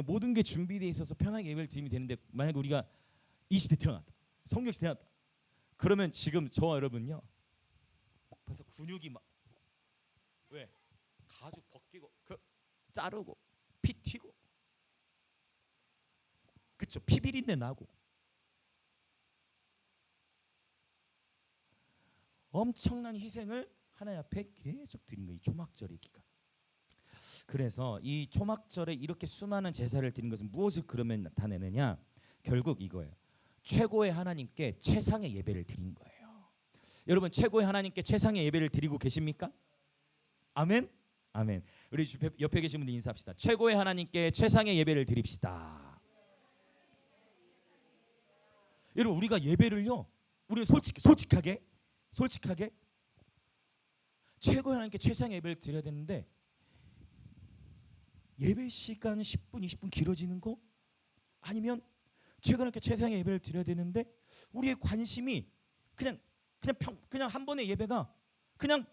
Speaker 1: 모든 게 준비돼 있어서 편하게 예배를 드리면 되는데 만약 우리가 이 시대 태어났다. 성경 시대 태어났다. 그러면 지금 저와 여러분요. 벌써 근육이 막 왜? 가죽 벗기고 자르고 피 튀고 그쵸? 피 비린내 나고 엄청난 희생을 하나님 앞에 계속 드린 거예요. 이 초막절의 기간. 그래서 이 초막절에 이렇게 수많은 제사를 드린 것은 무엇을 그러면 나타내느냐? 결국 이거예요. 최고의 하나님께 최상의 예배를 드린 거예요. 여러분 최고의 하나님께 최상의 예배를 드리고 계십니까? 아멘? 아멘. 우리 옆에 계신 분들 인사합시다. 최고의 하나님께 최상의 예배를 드립시다. 여러분 우리가 예배를요. 우리는 솔직하게 최고의 하나님께 최상의 예배를 드려야 되는데 예배 시간 10분, 20분 길어지는 거 아니면 최고의 하나님께 최상의 예배를 드려야 되는데 우리의 관심이 그냥 한 번의 예배가 그냥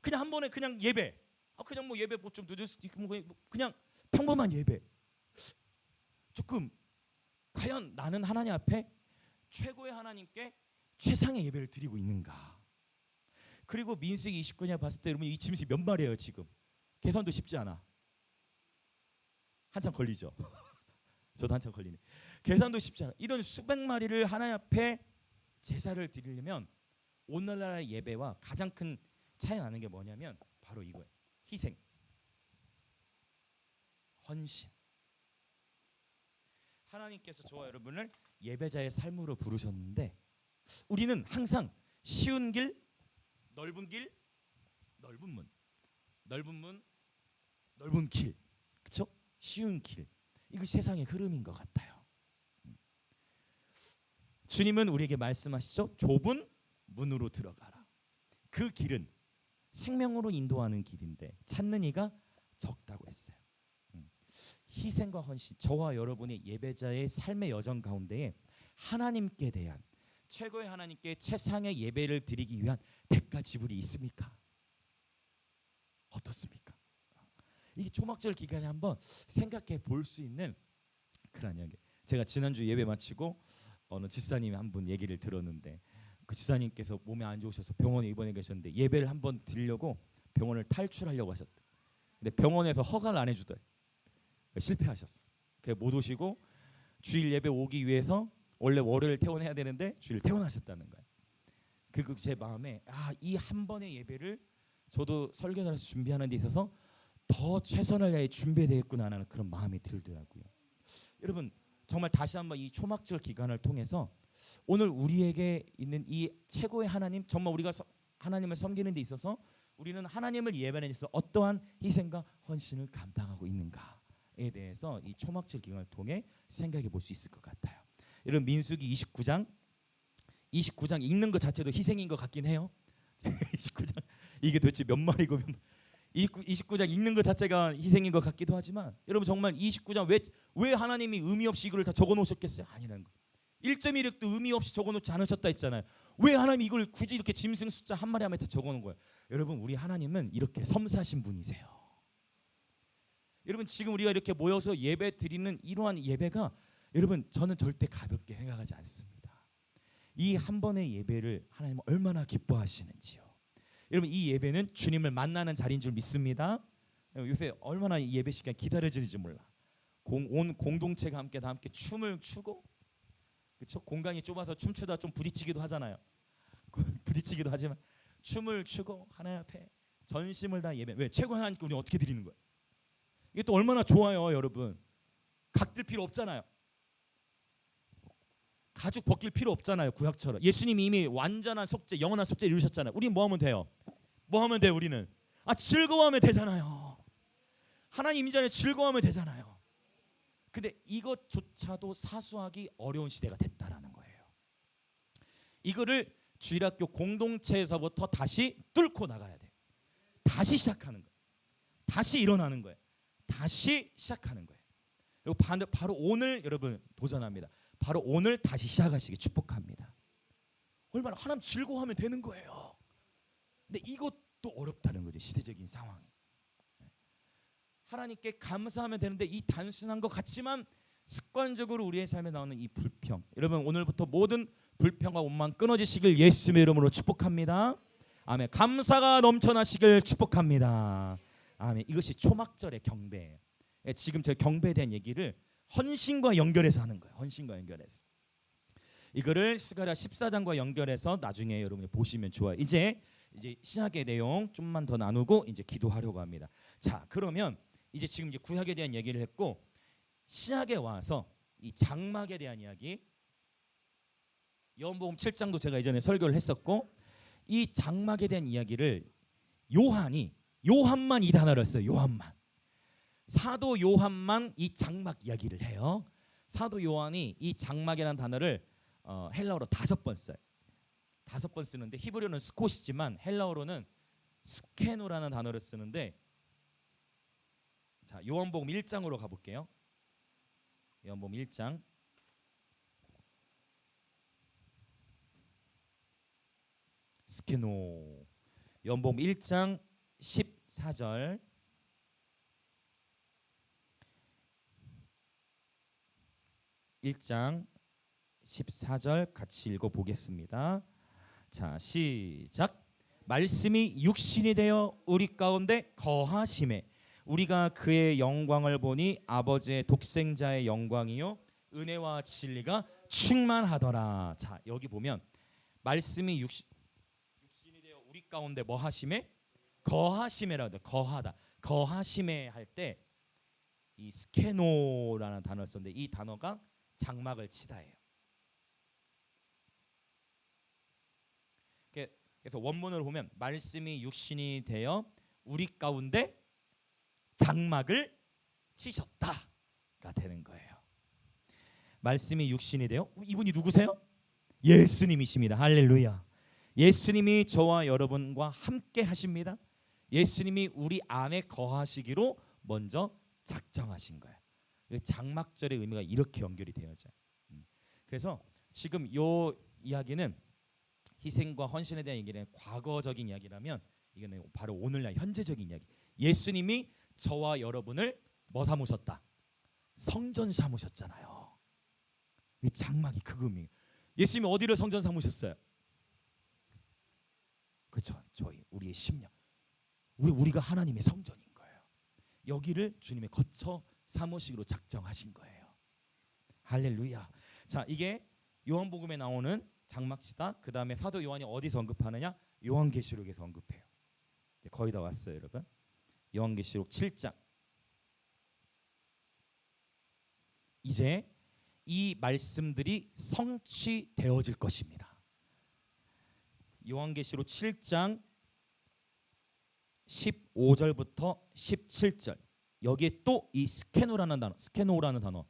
Speaker 1: 한 번에 그냥 예배. 그냥 뭐 예배 뭐 좀 늦을 수도 있고 그냥 평범한 예배. 조금 과연 나는 하나님 앞에 최고의 하나님께 최상의 예배를 드리고 있는가? 그리고 민수기 29년 봤을 때 여러분 이 짐승이 몇 마리예요 지금? 계산도 쉽지 않아. 한참 걸리죠. 저도 한참 걸리네. 계산도 쉽지 않아. 이런 수백 마리를 하나님 앞에 제사를 드리려면 오늘날의 예배와 가장 큰 차이 나는 게 뭐냐면 바로 이거예요. 희생, 헌신. 하나님께서 저와 여러분을 예배자의 삶으로 부르셨는데 우리는 항상 쉬운 길, 넓은 길, 넓은 문, 넓은 문, 넓은 길, 그렇죠? 쉬운 길. 이거 세상의 흐름인 것 같아요. 주님은 우리에게 말씀하시죠. 좁은 문으로 들어가라. 그 길은 생명으로 인도하는 길인데 찾는 이가 적다고 했어요. 희생과 헌신, 저와 여러분의 예배자의 삶의 여정 가운데에 하나님께 대한 최고의 하나님께 최상의 예배를 드리기 위한 대가 지불이 있습니까? 어떻습니까? 이 초막절 기간에 한번 생각해 볼 수 있는 그런 이야기. 제가 지난주 예배 마치고 어느 지사님이 한 분 얘기를 들었는데 그 지사님께서 몸이 안 좋으셔서 병원에 입원해 계셨는데 예배를 한번 드리려고 병원을 탈출하려고 하셨대. 근데 병원에서 허가를 안 해주더래. 실패하셨어. 그래서 못 오시고 주일 예배 오기 위해서 원래 월요일 퇴원해야 되는데 주일 퇴원하셨다는 거예요. 그리고 제 마음에 이 한 번의 예배를 저도 설교자로서 준비하는 데 있어서 더 최선을 다해 준비해야 되겠구나 하는 그런 마음이 들더라고요. 여러분 정말 다시 한번 이 초막절 기간을 통해서 오늘 우리에게 있는 이 최고의 하나님, 정말 우리가 하나님을 섬기는 데 있어서 우리는 하나님을 예배하는 데 있어서 어떠한 희생과 헌신을 감당하고 있는가에 대해서 이 초막절 기간을 통해 생각해 볼 수 있을 것 같아요. 여러분 민수기 29장 읽는 것 자체도 희생인 것 같긴 해요. 29장 이게 도대체 몇 마리고 29장 읽는 것 자체가 희생인 것 같기도 하지만 여러분 정말 29장 왜 하나님이 의미 없이 이걸 다 적어 놓으셨겠어요? 아니라는 거. 1.1획도 의미 없이 적어 놓지 않으셨다 했잖아요. 왜 하나님이 이걸 굳이 이렇게 짐승 숫자 한 마리 한 마리 적어 놓은 거예요? 여러분 우리 하나님은 이렇게 섬사신 분이세요. 여러분 지금 우리가 이렇게 모여서 예배 드리는 이러한 예배가 여러분 저는 절대 가볍게 생각하지 않습니다. 이 한 번의 예배를 하나님은 얼마나 기뻐하시는지요. 여러분 이 예배는 주님을 만나는 자리인 줄 믿습니다. 요새 얼마나 예배 시간 기다려지는지 몰라. 온 공동체가 함께 다 함께 춤을 추고 그렇죠? 공간이 좁아서 춤추다 좀 부딪히기도 하잖아요. 부딪히기도 하지만 춤을 추고 하나님 앞에 전심을 다 예배. 왜? 최고 하나님께 우리 어떻게 드리는 거예요? 이게 또 얼마나 좋아요, 여러분. 각들 필요 없잖아요. 가죽 벗길 필요 없잖아요. 구약처럼. 예수님이 이미 완전한 속죄, 영원한 속죄 이루셨잖아요. 우리는 뭐 하면 돼요? 뭐 하면 돼요, 우리는? 즐거워하면 되잖아요. 하나님 이전에 즐거워하면 되잖아요. 근데 이것조차도 사수하기 어려운 시대가 됐다라는 거예요. 이거를 주일학교 공동체에서부터 다시 뚫고 나가야 돼. 다시 시작하는 거예요. 다시 일어나는 거예요. 다시 시작하는 거예요. 그리고 바로 오늘 여러분 도전합니다. 바로 오늘 다시 시작하시기 축복합니다. 얼마나 하나님 즐거워하면 되는 거예요. 근데 이것도 어렵다는 거죠. 시대적인 상황이. 하나님께 감사하면 되는데 이 단순한 것 같지만 습관적으로 우리의 삶에 나오는 이 불평, 여러분 오늘부터 모든 불평과 원망 끊어지시길 예수님의 이름으로 축복합니다. 아멘. 감사가 넘쳐나시길 축복합니다. 아멘. 이것이 초막절의 경배예요. 지금 저 경배에 대한 얘기를 헌신과 연결해서 하는 거예요. 헌신과 연결해서. 이거를 스가랴 14장과 연결해서 나중에 여러분이 보시면 좋아요. 이제 신약의 내용 좀만 더 나누고 이제 기도하려고 합니다. 자, 그러면 이제 지금 이제 구약에 대한 얘기를 했고 신약에 와서 이 장막에 대한 이야기, 요한복음 7장도 제가 이전에 설교를 했었고 이 장막에 대한 이야기를 요한만 이 단어를 써요. 요한만. 사도 요한만 이 장막 이야기를 해요. 사도 요한이 이 장막이라는 단어를 헬라어로 5번 써요. 5번 쓰는데 히브리어는 스콧이지만 헬라어로는 스케노라는 단어를 쓰는데, 자, 요한복음 1장으로 가볼게요. 요한복음 1장 스케노. 요한복음 1장 14절. 1장 14절 같이 읽어보겠습니다. 자, 시작. 말씀이 육신이 되어 우리 가운데 거하심에 우리가 그의 영광을 보니 아버지의 독생자의 영광이요 은혜와 진리가 충만하더라. 자, 여기 보면 말씀이 육신이 되어 우리 가운데 뭐 하심에? 거하심에라고 해요. 거하다. 거하심에 할 때 이 스케노라는 단어를 썼는데 이 단어가 장막을 치다예요. 그래서 원문을 보면 말씀이 육신이 되어 우리 가운데 장막을 치셨다가 되는 거예요. 말씀이 육신이 되어, 이분이 누구세요? 예수님이십니다. 할렐루야. 예수님이 저와 여러분과 함께 하십니다. 예수님이 우리 안에 거하시기로 먼저 작정하신 거예요. 장막절의 의미가 이렇게 연결이 되어져요. 그래서 지금 요 이야기는 희생과 헌신에 대한 얘기는 과거적인 이야기라면 이거는 바로 오늘날 현재적인 이야기. 예수님이 저와 여러분을 뭐 삼으셨다? 성전 삼으셨잖아요. 이 장막이 그 의미. 예수님이 어디를 성전 삼으셨어요? 그렇죠. 우리의 심령. 우리가 하나님의 성전인 거예요. 여기를 주님의 거처 사무식으로 작정하신 거예요. 할렐루야. 자, 이게 요한복음에 나오는 장막치다. 그 다음에 사도 요한이 어디서 언급하느냐? 요한계시록에서 언급해요. 이제 거의 다 왔어요, 여러분. 요한계시록 7장. 이제 이 말씀들이 성취되어질 것입니다. 요한계시록 7장 15절부터 17절. 여기에 또 이 스케노라는 단어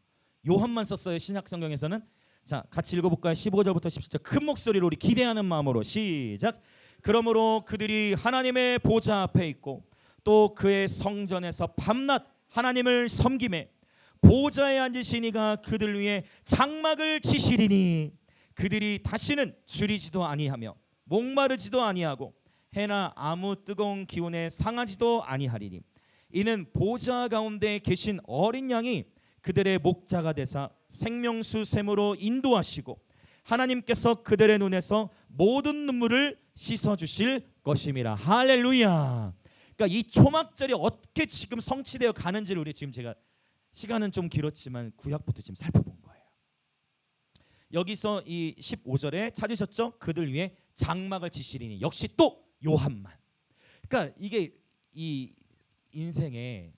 Speaker 1: 요한만 썼어요. 신약 성경에서는. 자, 같이 읽어볼까요? 15절부터 17절. 큰 목소리로 우리 기대하는 마음으로 시작. 그러므로 그들이 하나님의 보좌 앞에 있고 또 그의 성전에서 밤낮 하나님을 섬기매 보좌에 앉으신 이가 그들 위에 장막을 치시리니 그들이 다시는 줄이지도 아니하며 목마르지도 아니하고 해나 아무 뜨거운 기운에 상하지도 아니하리니 이는 보좌 가운데 계신 어린 양이 그들의 목자가 되사 생명수 샘으로 인도하시고 하나님께서 그들의 눈에서 모든 눈물을 씻어주실 것임이라. 할렐루야. 그러니까 이 초막절이 어떻게 지금 성취되어 가는지를 우리 지금 제가 시간은 좀 길었지만 구약부터 지금 살펴본 거예요. 여기서 이 15절에 찾으셨죠? 그들 위에 장막을 치시리니 역시 또 요한만. 그러니까 이게 이 인생에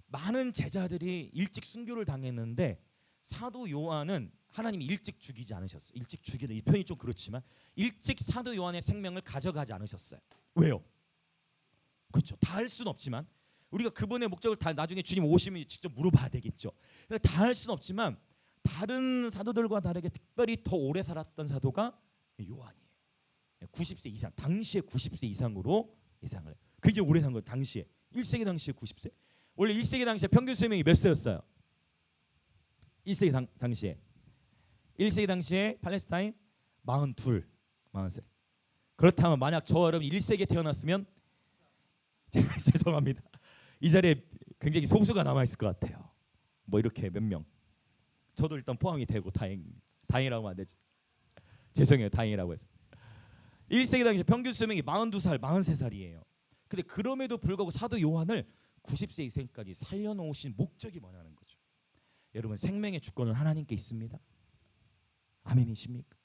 Speaker 1: 많은 제자들이 일찍 순교를 당했는데 사도 요한은 하나님이 일찍 죽이지 않으셨어요. 일찍 죽이다 이 표현이 좀 그렇지만 일찍 사도 요한의 생명을 가져가지 않으셨어요. 왜요? 그렇죠. 다 할 수는 없지만 우리가 그분의 목적을 다 나중에 주님 오시면 직접 물어봐야 되겠죠. 다 할 수는 없지만 다른 사도들과 다르게 특별히 더 오래 살았던 사도가 요한이에요. 90세 이상, 당시에 90세 이상으로 예상을 해요. 굉장히 오래 산 거예요. 당시에 1세기 당시에 90세. 원래 1세기 당시에 평균 수명이 몇 세였어요? 1세기 당시에 1세기 당시에 팔레스타인 42, 43. 그렇다면 만약 저 여러분 1세기에 태어났으면 제가 죄송합니다. 이 자리에 굉장히 소수가 남아 있을 것 같아요. 뭐 이렇게 몇 명. 저도 일단 포함이 되고 다행이라고 하면 안 되죠. 죄송해요. 다행이라고 해서. 1세기 당시 평균 수명이 42살, 43살이에요. 근데 그럼에도 불구하고 사도 요한을 90세 이상까지 살려놓으신 목적이 뭐냐는 거죠. 여러분 생명의 주권은 하나님께 있습니다. 아멘이십니까?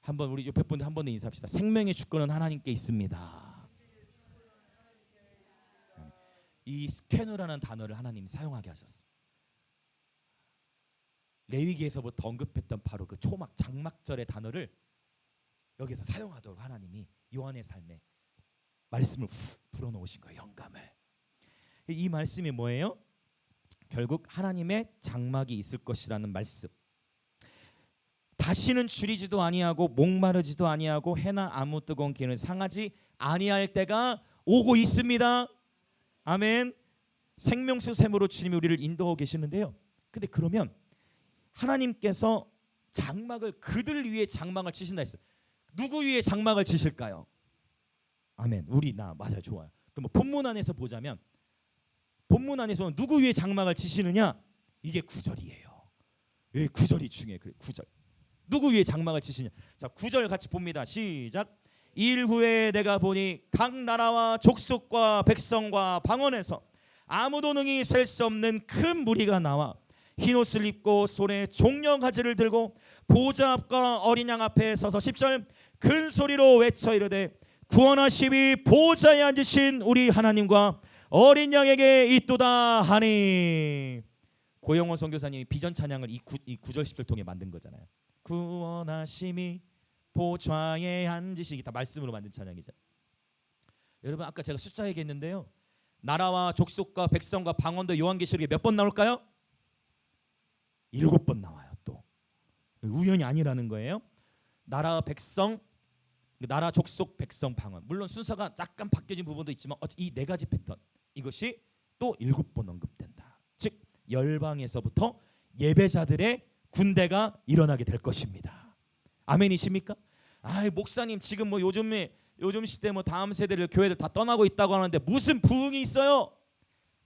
Speaker 1: 한번 우리 옆에 분들 한 번 더 인사합시다. 생명의 주권은 하나님께 있습니다. 이 스케누라는 단어를 하나님이 사용하게 하셨어요. 레위기에서부터 언급했던 바로 그 초막 장막절의 단어를 여기서 사용하도록 하나님이 요한의 삶에 말씀을 불어넣으신 거예요. 영감을. 이 말씀이 뭐예요? 결국 하나님의 장막이 있을 것이라는 말씀. 다시는 줄이지도 아니하고 목마르지도 아니하고 해나 아무 뜨거운 기운을 상하지 아니할 때가 오고 있습니다. 아멘. 생명수 샘으로 주님이 우리를 인도하고 계시는데요. 근데 그러면 하나님께서 장막을 그들 위에 장막을 치신다 했어요. 누구 위에 장막을 치실까요? 아멘. 우리 나 맞아요. 좋아요. 그럼 본문 안에서 보자면 본문 안에서 누구 위에 장막을 치시느냐? 이게 9절이에요. 왜 9절이 중요해? 그래 9절. 누구 위에 장막을 치시냐? 자 9절 같이 봅니다. 시작. 일 후에 내가 보니 각 나라와 족속과 백성과 방언에서 아무도 능히 셀 수 없는 큰 무리가 나와 흰 옷을 입고 손에 종려 가지를 들고 보좌 앞과 어린 양 앞에 서서 10절 큰 소리로 외쳐 이르되 구원하심이 보좌에 앉으신 우리 하나님과 어린 양에게 있도다 하니. 고영원 선교사님이 비전 찬양을 이 9절 10절 통해 만든 거잖아요. 구원하심이 보좌에 앉으시기 다 말씀으로 만든 찬양이죠. 여러분 아까 제가 숫자 얘기했는데요. 나라와 족속과 백성과 방언도 요한계시록에 몇 번 나올까요? 7번 나와요. 또 우연이 아니라는 거예요. 나라 백성, 나라 족속 백성 방언. 물론 순서가 약간 바뀌어진 부분도 있지만 이 네 가지 패턴 이것이 또 7번 언급된다. 즉 열방에서부터 예배자들의 군대가 일어나게 될 것입니다. 아멘이십니까? 아 목사님 지금 뭐 요즘 시대 뭐 다음 세대를 교회들 다 떠나고 있다고 하는데 무슨 부흥이 있어요?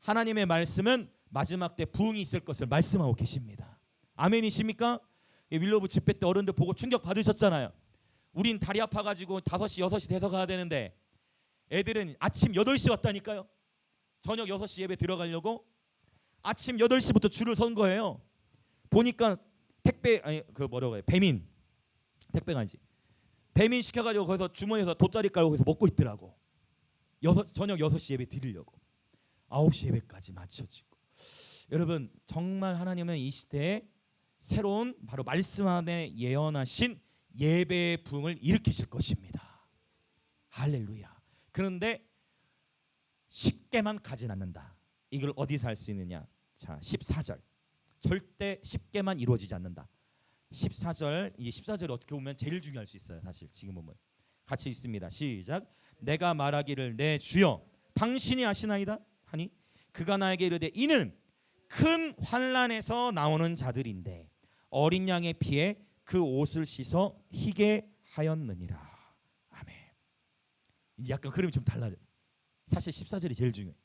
Speaker 1: 하나님의 말씀은 마지막 때 부흥이 있을 것을 말씀하고 계십니다. 아멘이십니까? 윌로브 집회 때 어른들 보고 충격 받으셨잖아요. 우린 다리 아파가지고 5시 6시 돼서 가야 되는데 애들은 아침 8시 왔다니까요. 저녁 6시 예배 들어가려고 아침 8시부터 줄을 선 거예요. 보니까 택배 아니 그 뭐라고 해요? 배민 택배가 아니지. 배민 시켜가지고 거기서 주머니에서 돗자리 깔고 거기서 먹고 있더라고. 저녁 6시 예배 드리려고 9시 예배까지 맞춰지고. 여러분 정말 하나님은 이 시대에 새로운 바로 말씀 안에 예언하신 예배의 부흥을 일으키실 것입니다. 할렐루야. 그런데 쉽게만 가진 않는다. 이걸 어디서 할 수 있느냐? 자 14절 절대 쉽게만 이루어지지 않는다. 14절 이게 14절이 어떻게 보면 제일 중요할 수 있어요. 사실 지금 보면 같이 있습니다. 시작. 내가 말하기를 내 주여 당신이 아시나이다 하니 그가 나에게 이르되 이는 큰 환난에서 나오는 자들인데 어린 양의 피에 그 옷을 씻어 희게 하였느니라. 아멘. 이제 약간 흐름이 좀 달라져. 사실 14절이 제일 중요해.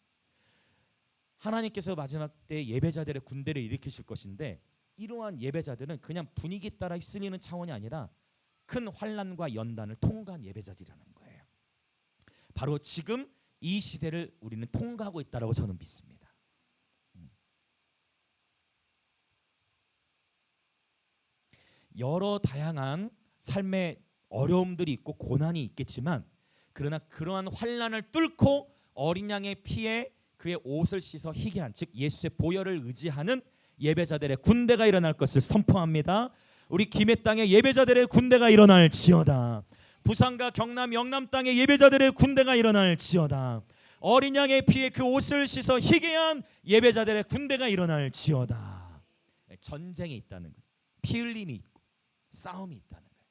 Speaker 1: 하나님께서 마지막 때 예배자들의 군대를 일으키실 것인데 이러한 예배자들은 그냥 분위기 따라 휩쓸리는 차원이 아니라 큰 환난과 연단을 통과한 예배자들이라는 거예요. 바로 지금 이 시대를 우리는 통과하고 있다라고 저는 믿습니다. 여러 다양한 삶의 어려움들이 있고 고난이 있겠지만 그러나 그러한 환난을 뚫고 어린 양의 피에 그의 옷을 씻어 희게 한 즉 예수의 보혈을 의지하는 예배자들의 군대가 일어날 것을 선포합니다. 우리 김해 땅에 예배자들의 군대가 일어날지어다. 부산과 경남 영남 땅에 예배자들의 군대가 일어날지어다. 어린 양의 피에 그 옷을 씻어 희게 한 예배자들의 군대가 일어날지어다. 전쟁이 있다는 거예요. 피 흘림이 있고 싸움이 있다는 거예요.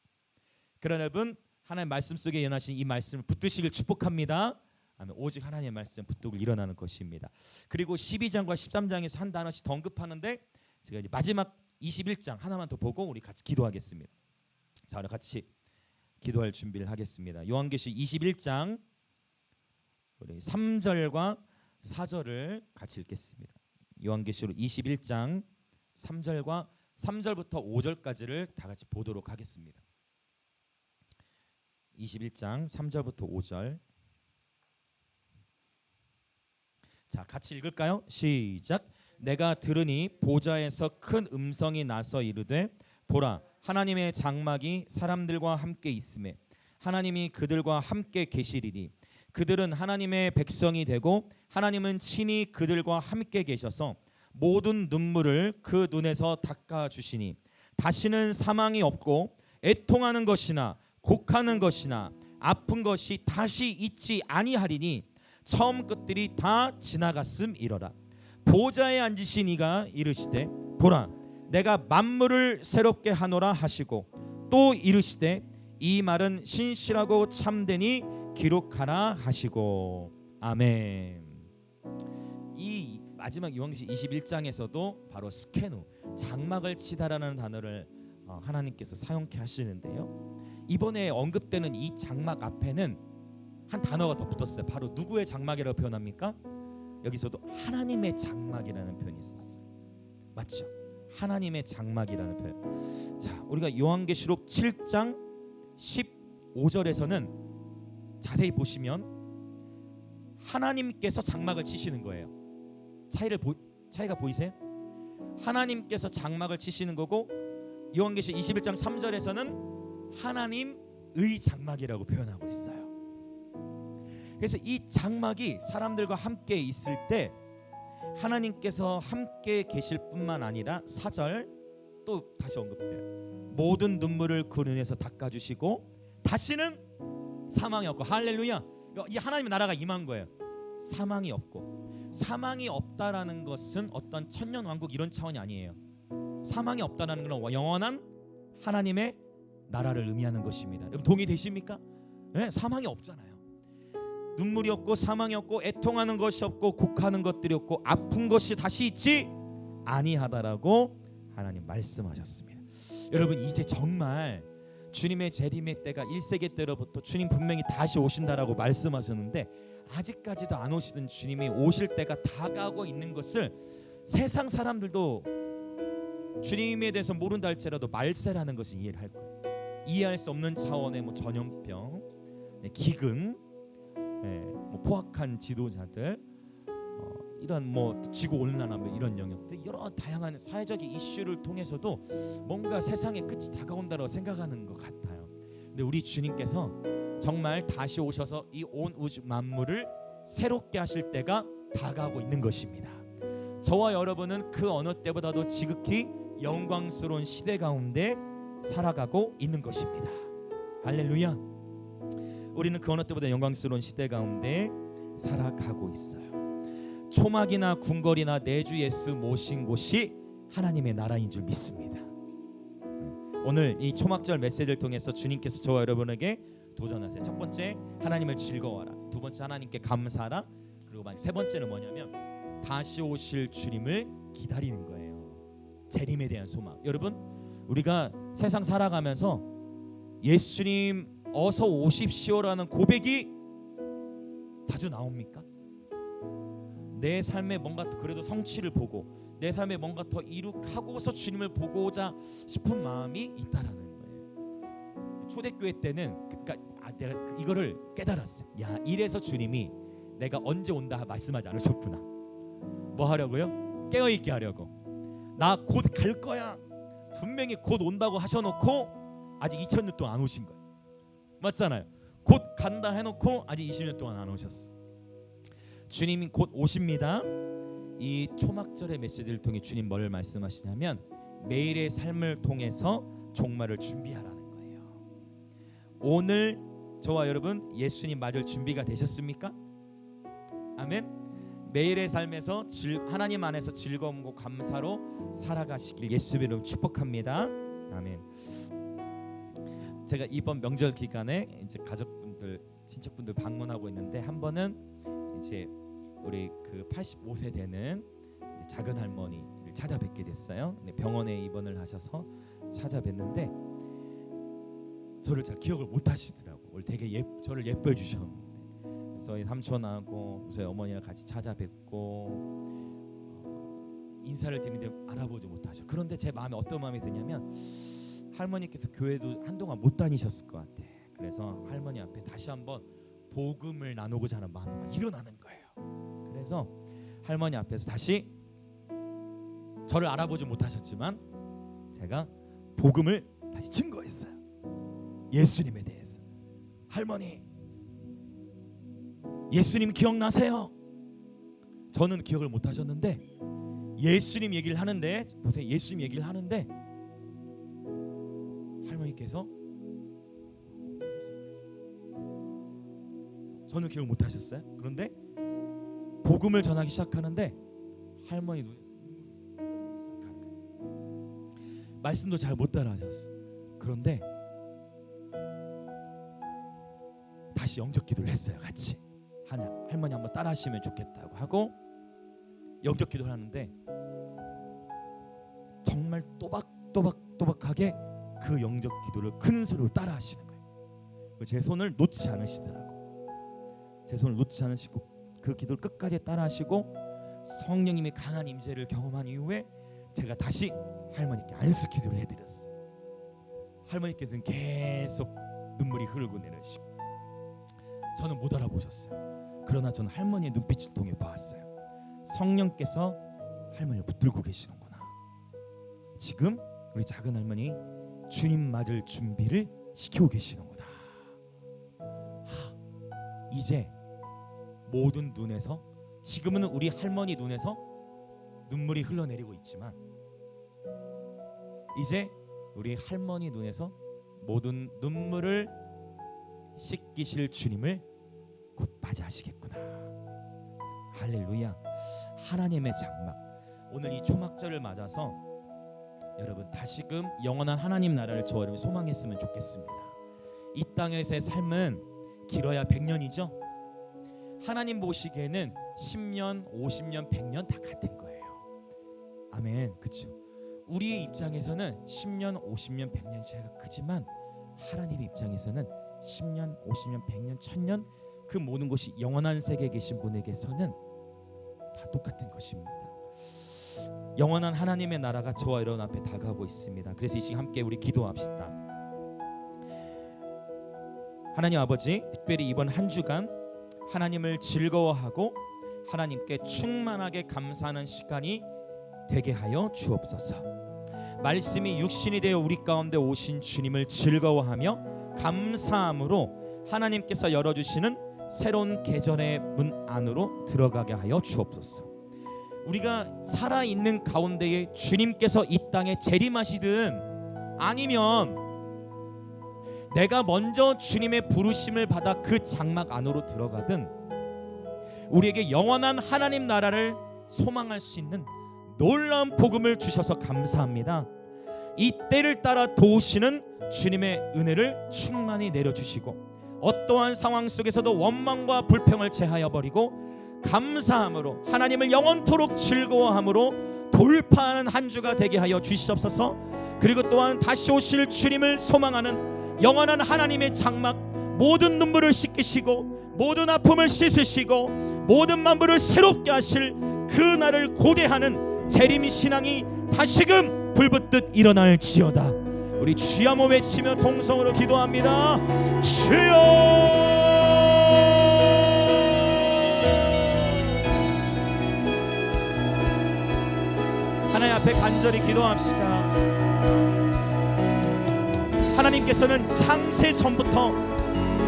Speaker 1: 그러나 여러분 하나님의 말씀 속에 예언하신 이 말씀을 붙드시길 축복합니다. 아멘. 오직 하나님의 말씀 붙들고 일어나는 것입니다. 그리고 12장과 13장에서 한 단어씩 더 언급하는데 제가 이제 마지막 21장 하나만 더 보고 우리 같이 기도하겠습니다. 자, 우리 같이 기도할 준비를 하겠습니다. 요한계시록 21장 우리 3절과 4절을 같이 읽겠습니다. 요한계시록 21장 3절과 3절부터 5절까지를 다 같이 보도록 하겠습니다. 21장 3절부터 5절. 자, 같이 읽을까요? 시작. 내가 들으니 보좌에서 큰 음성이 나서 이르되 보라, 하나님의 장막이 사람들과 함께 있음에 하나님이 그들과 함께 계시리니 그들은 하나님의 백성이 되고 하나님은 친히 그들과 함께 계셔서 모든 눈물을 그 눈에서 닦아 주시니 다시는 사망이 없고 애통하는 것이나 곡하는 것이나 아픈 것이 다시 있지 아니하리니 처음 것들이 다 지나갔음이러라. 보좌에 앉으신 이가 이르시되 보라, 내가 만물을 새롭게 하노라 하시고 또 이르시되 이 말은 신실하고 참되니 기록하라 하시고. 아멘. 이 마지막 요한계시 21장에서도 바로 스케누, 장막을 치다라는 단어를 하나님께서 사용케 하시는데요. 이번에 언급되는 이 장막 앞에는 한 단어가 더 붙었어요. 바로 누구의 장막이라고 표현합니까? 여기서도 하나님의 장막이라는 표현이 있었어요. 맞죠? 하나님의 장막이라는 표현. 자, 우리가 요한계시록 7장 15절에서는 자세히 보시면 하나님께서 장막을 치시는 거예요. 차이가 보이세요? 하나님께서 장막을 치시는 거고 요한계시록 21장 3절에서는 하나님의 장막이라고 표현하고 있어요. 그래서 이 장막이 사람들과 함께 있을 때 하나님께서 함께 계실 뿐만 아니라 4절 또 다시 언급돼요. 모든 눈물을 그 눈에서 닦아주시고 다시는 사망이 없고. 할렐루야. 이 하나님의 나라가 임한 거예요. 사망이 없고. 사망이 없다라는 것은 어떤 천년왕국 이런 차원이 아니에요. 사망이 없다라는 건 영원한 하나님의 나라를 의미하는 것입니다. 여러분 동의되십니까? 네, 사망이 없잖아요. 눈물이 없고 사망이 없고 애통하는 것이 없고 곡하는 것들이 없고 아픈 것이 다시 있지 아니하다라고 하나님 말씀하셨습니다. 여러분 이제 정말 주님의 재림의 때가 1세기 때로부터 주님 분명히 다시 오신다라고 말씀하셨는데 아직까지도 안 오시던 주님이 오실 때가 다가오고 있는 것을 세상 사람들도 주님에 대해서 모른다 할지라도 말세라는 것을 이해를 할 거예요. 이해할 수 없는 차원의 전염병, 기근, 포악한 지도자들, 이런 지구 온난화 이런 영역들, 여러 다양한 사회적 이슈를 통해서도 뭔가 세상의 끝이 다가온다고 생각하는 것 같아요. 근데 우리 주님께서 정말 다시 오셔서 이 온 우주 만물을 새롭게 하실 때가 다가오고 있는 것입니다. 저와 여러분은 그 어느 때보다도 지극히 영광스러운 시대 가운데 살아가고 있는 것입니다. 할렐루야. 우리는 그 어느 때보다 영광스러운 시대 가운데 살아가고 있어요. 초막이나 궁궐이나 내주 예수 모신 곳이 하나님의 나라인 줄 믿습니다. 오늘 이 초막절 메시지를 통해서 주님께서 저와 여러분에게 도전하세요. 첫 번째, 하나님을 즐거워하라. 두 번째, 하나님께 감사하라. 그리고 세 번째는 뭐냐면 다시 오실 주님을 기다리는 거예요. 재림에 대한 소망. 여러분, 우리가 세상 살아가면서 예수님 어서 오십시오라는 고백이 자주 나옵니까? 내 삶에 뭔가 그래도 성취를 보고 내 삶에 뭔가 더 이룩하고서 주님을 보고자 싶은 마음이 있다라는 거예요. 초대교회 때는 내가 이거를 깨달았어요. 야, 이래서 주님이 내가 언제 온다 말씀하지 않으셨구나. 뭐 하려고요? 깨어있게 하려고. 나 곧 갈 거야. 분명히 곧 온다고 하셔놓고 아직 2000년 동안 안 오신 거예요. 맞잖아요. 곧 간다 해놓고 아직 20년 동안 안 오셨어. 주님이 곧 오십니다. 이 초막절의 메시지를 통해 주님 뭘 말씀하시냐면 매일의 삶을 통해서 종말을 준비하라는 거예요. 오늘 저와 여러분 예수님 맞을 준비가 되셨습니까? 아멘. 매일의 삶에서 하나님 안에서 즐거움과 감사로 살아가시길 예수의 이름으로 축복합니다. 아멘. 제가 이번 명절 기간에 이제 가족분들, 친척분들 방문하고 있는데 한 번은 이제 우리 그 85세 되는 작은 할머니를 할머니를 찾아뵙게 됐어요. 병원에 입원을 하셔서 찾아뵀는데 저를 잘 기억을 못 하시더라고. 되게 저를 예뻐해 주셨는데, 그래서 삼촌하고 저희 어머니랑 같이 찾아뵙고 인사를 드리는데 알아보지 못하셔. 그런데 제 마음에 어떤 마음이 드냐면 할머니께서 교회도 한동안 못 다니셨을 것 같아. 그래서 할머니 앞에 다시 한번 복음을 나누고자 하는 마음이 일어나는 거예요. 그래서 할머니 앞에서 다시 저를 알아보지 못하셨지만 제가 복음을 다시 증거했어요. 예수님에 대해서. 할머니, 예수님 기억나세요? 저는 기억을 못하셨는데 예수님 얘기를 하는데, 보세요, 예수님 얘기를 하는데 할머니께서 저는 기억 못하셨어요. 그런데 복음을 전하기 시작하는데 할머니 눈에 말씀도 잘 못 따라하셨어. 그런데 다시 영접 기도를 했어요. 같이 할머니 한번 따라하시면 좋겠다고 하고 영접 기도를 하는데 정말 또박또박하게 그 영접 기도를 큰 소리로 따라하시는 거예요. 제 손을 놓지 않으시더라고. 제 손을 놓지 않으시고 그 기도를 끝까지 따라하시고 성령님의 강한 임재를 경험한 이후에 제가 다시 할머니께 안수 기도를 해드렸어요. 할머니께서는 계속 눈물이 흐르고 내리시고 저는 못 알아보셨어요. 그러나 저는 할머니의 눈빛을 통해 보았어요. 성령께서 할머니를 붙들고 계시는구나. 지금 우리 작은 할머니 주님 맞을 준비를 시키고 계시는구나. 이제 모든 눈에서, 지금은 우리 할머니 눈에서 눈물이 흘러내리고 있지만 이제 우리 할머니 눈에서 모든 눈물을 씻기실 주님을 곧 맞이하시겠구나. 할렐루야. 하나님의 장막. 오늘 이 초막절을 맞아서 여러분 다시금 영원한 하나님 나라를 저와 여러분 소망했으면 좋겠습니다. 이 땅에서의 삶은 길어야 100년이죠. 하나님 보시기에는 10년, 50년, 100년 다 같은 거예요. 아멘. 그렇죠. 우리의 입장에서는 10년, 50년, 100년 차이가 크지만 하나님 입장에서는 10년, 50년, 100년, 1000년 그 모든 것이 영원한 세계에 계신 분에게서는 다 똑같은 것입니다. 영원한 하나님의 나라가 저와 여러분 앞에 다가오고 있습니다. 그래서 이 시간 함께 우리 기도합시다. 하나님 아버지, 특별히 이번 한 주간 하나님을 즐거워하고 하나님께 충만하게 감사하는 시간이 되게 하여 주옵소서. 말씀이 육신이 되어 우리 가운데 오신 주님을 즐거워하며 감사함으로 하나님께서 열어주시는 새로운 계절의 문 안으로 들어가게 하여 주옵소서. 우리가 살아있는 가운데에 주님께서 이 땅에 재림하시든 아니면 내가 먼저 주님의 부르심을 받아 그 장막 안으로 들어가든 우리에게 영원한 하나님 나라를 소망할 수 있는 놀라운 복음을 주셔서 감사합니다. 이 때를 따라 도우시는 주님의 은혜를 충만히 내려주시고 어떠한 상황 속에서도 원망과 불평을 제하여 버리고 감사함으로 하나님을 영원토록 즐거워함으로 돌파하는 한 주가 되게 하여 주시옵소서. 그리고 또한 다시 오실 주님을 소망하는 영원한 하나님의 장막, 모든 눈물을 씻기시고 모든 아픔을 씻으시고 모든 만물을 새롭게 하실 그 날을 고대하는 재림 신앙이 다시금 불붙듯 일어날지어다. 우리 주여 한번 외치며 동성으로 기도합니다. 주여, 하나님 앞에 간절히 기도합시다. 하나님께서는 창세 전부터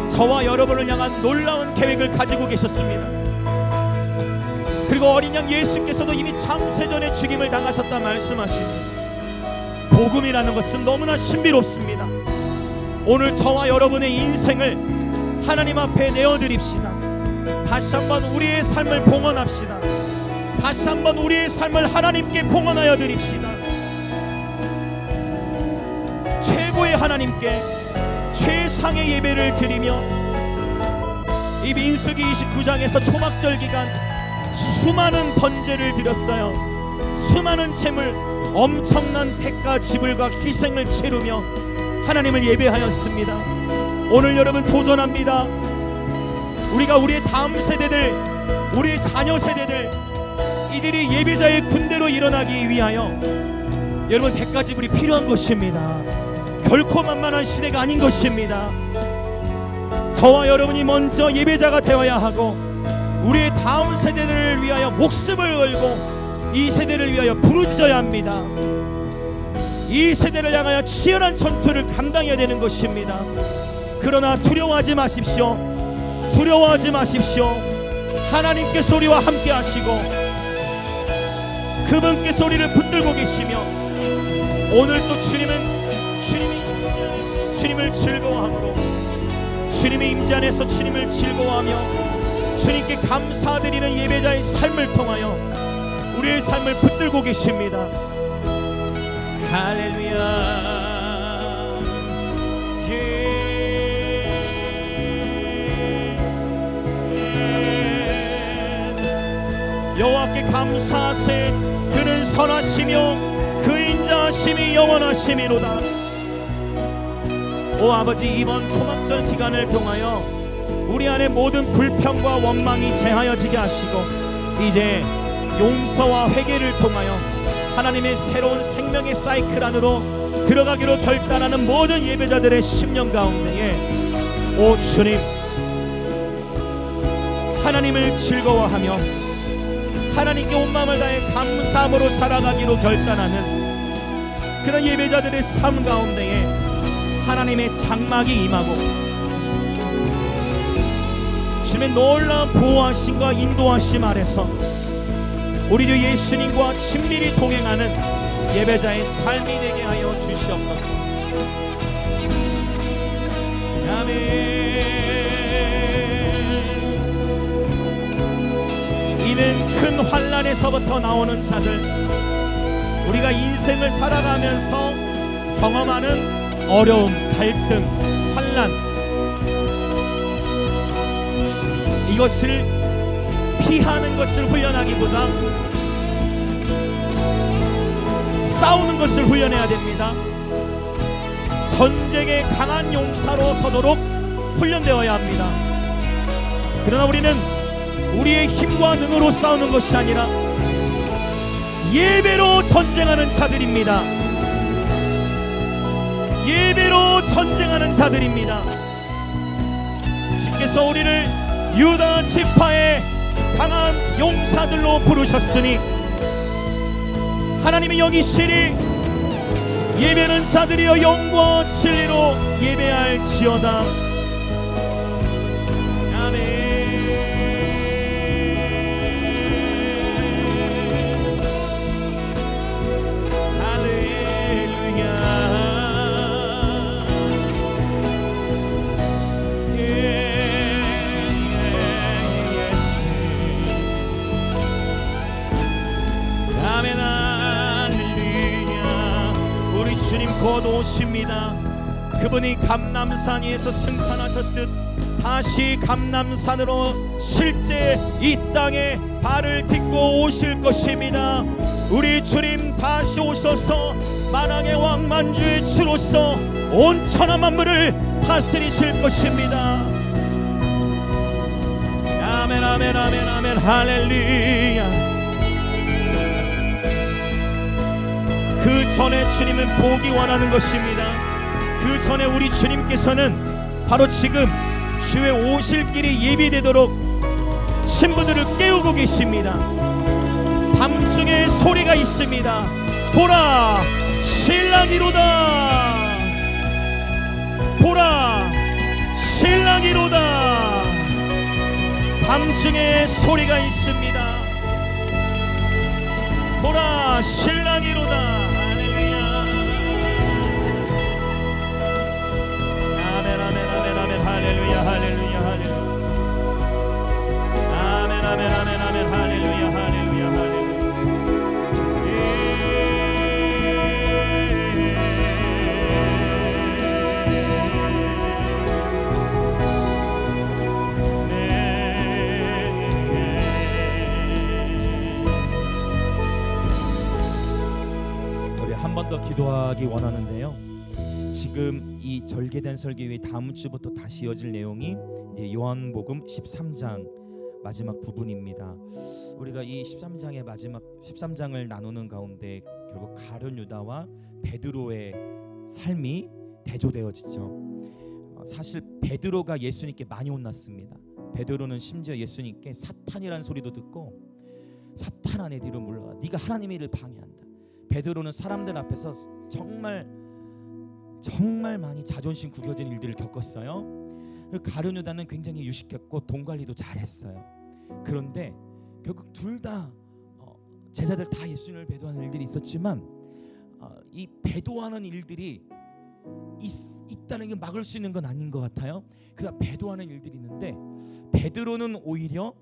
Speaker 1: 저와 여러분을 향한 놀라운 계획을 가지고 계셨습니다. 그리고 어린 양 예수께서도 이미 창세전에 죽임을 당하셨다 말씀하시니 복음이라는 것은 너무나 신비롭습니다. 오늘 저와 여러분의 인생을 하나님 앞에 내어드립시다. 다시 한번 우리의 삶을 봉헌합시다. 다시 한번 우리의 삶을 하나님께 봉헌하여 드립시다. 최고의 하나님께 최상의 예배를 드리며 이 민수기 29장에서 초막절 기간 수많은 번제를 드렸어요. 수많은 재물, 엄청난 대가 지불과 희생을 치르며 하나님을 예배하였습니다. 오늘 여러분 도전합니다. 우리가 우리의 다음 세대들, 우리의 자녀 세대들, 이들이 예배자의 군대로 일어나기 위하여 여러분 대가 지불이 필요한 것입니다. 결코 만만한 시대가 아닌 것입니다. 저와 여러분이 먼저 예배자가 되어야 하고 우리의 다음 세대를 위하여 목숨을 걸고 이 세대를 위하여 부르짖어야 합니다. 이 세대를 향하여 치열한 전투를 감당해야 되는 것입니다. 그러나 두려워하지 마십시오. 두려워하지 마십시오. 하나님께서 우리와 함께 하시고 그분께서 우리를 붙들고 계시며 오늘 또 주님을 즐거워함으로 주님의 임재 안에서 주님을 즐거워하며 주님께 감사드리는 예배자의 삶을 통하여 우리의 삶을 붙들고 계십니다. 할렐루야. 여호와께 감사하세. 그는 선하시며 그 인자하심이 영원하심이로다. 오 아버지, 이번 초막절 기간을 통하여 우리 안에 모든 불평과 원망이 제하여지게 하시고 이제 용서와 회개를 통하여 하나님의 새로운 생명의 사이클 안으로 들어가기로 결단하는 모든 예배자들의 심령 가운데에 오 주님, 하나님을 즐거워하며 하나님께 온 마음을 다해 감사함으로 살아가기로 결단하는 그런 예배자들의 삶 가운데에 하나님의 장막이 임하고 주님의 놀라운 보호하심과 인도하심 아래서 우리도 예수님과 친밀히 동행하는 예배자의 삶이 되게 하여 주시옵소서. 아멘. 이는 큰 환난에서부터 나오는 자들, 우리가 인생을 살아가면서 경험하는 어려움, 갈등, 환난, 이것을 피하는 것을 훈련하기보다 싸우는 것을 훈련해야 됩니다. 전쟁의 강한 용사로 서도록 훈련되어야 합니다. 그러나 우리는 우리의 힘과 능으로 싸우는 것이 아니라 예배로 전쟁하는 자들입니다. 예배로 전쟁하는 자들입니다. 주께서 우리를 유다 지파의 강한 용사들로 부르셨으니 하나님이 여기시니 예배는 자들이여 영과 진리로 예배할지어다. 아멘. 주님 곧 오십니다. 그분이 감람산 위에서 승천하셨듯 다시 감람산으로 실제 이 땅에 발을 딛고 오실 것입니다. 우리 주님 다시 오셔서 만왕의 왕 만주의 주로서 온 천하 만물을 다스리실 것입니다. 아멘 아멘 아멘 아멘 할렐루야. 그 전에 주님은 보기 원하는 것입니다. 그 전에 우리 주님께서는 바로 지금 주의 오실 길이 예비되도록 신부들을 깨우고 계십니다. 밤중에 소리가 있습니다. 보라 신랑이로다. 보라 신랑이로다. 밤중에 소리가 있습니다. 보라 신랑이로다. 할렐루야 할렐루야 할렐루야. 아멘 아멘 아멘 아멘 할렐루야 할렐루야 할렐루야. 번 더 기도하기 원하는데요. 지금 이 절개된 설교의 다음 주부터 다시 이어질 내용이 이제 요한복음 13장 마지막 부분입니다. 우리가 이 13장의 마지막 13장을 나누는 가운데 결국 가룟 유다와 베드로의 삶이 대조되어지죠. 사실 베드로가 예수님께 많이 혼났습니다. 베드로는 심지어 예수님께 사탄이라는 소리도 듣고 사탄아 내 뒤로 물러가, 네가 하나님의 일을 방해한다. 베드로는 사람들 앞에서 정말 많이 자존심 구겨진 일들을 겪었어요. 가룟 유다는 굉장히 유식했고 돈 관리도 잘했어요. 그런데 결국 둘 다 제자들 다 예수님을 배도하는 일들이 있었지만 이 배도하는 일들이 있다는 게 막을 수 있는 건 아닌 것 같아요. 그러나 배도하는 일들이 있는데 베드로는 오히려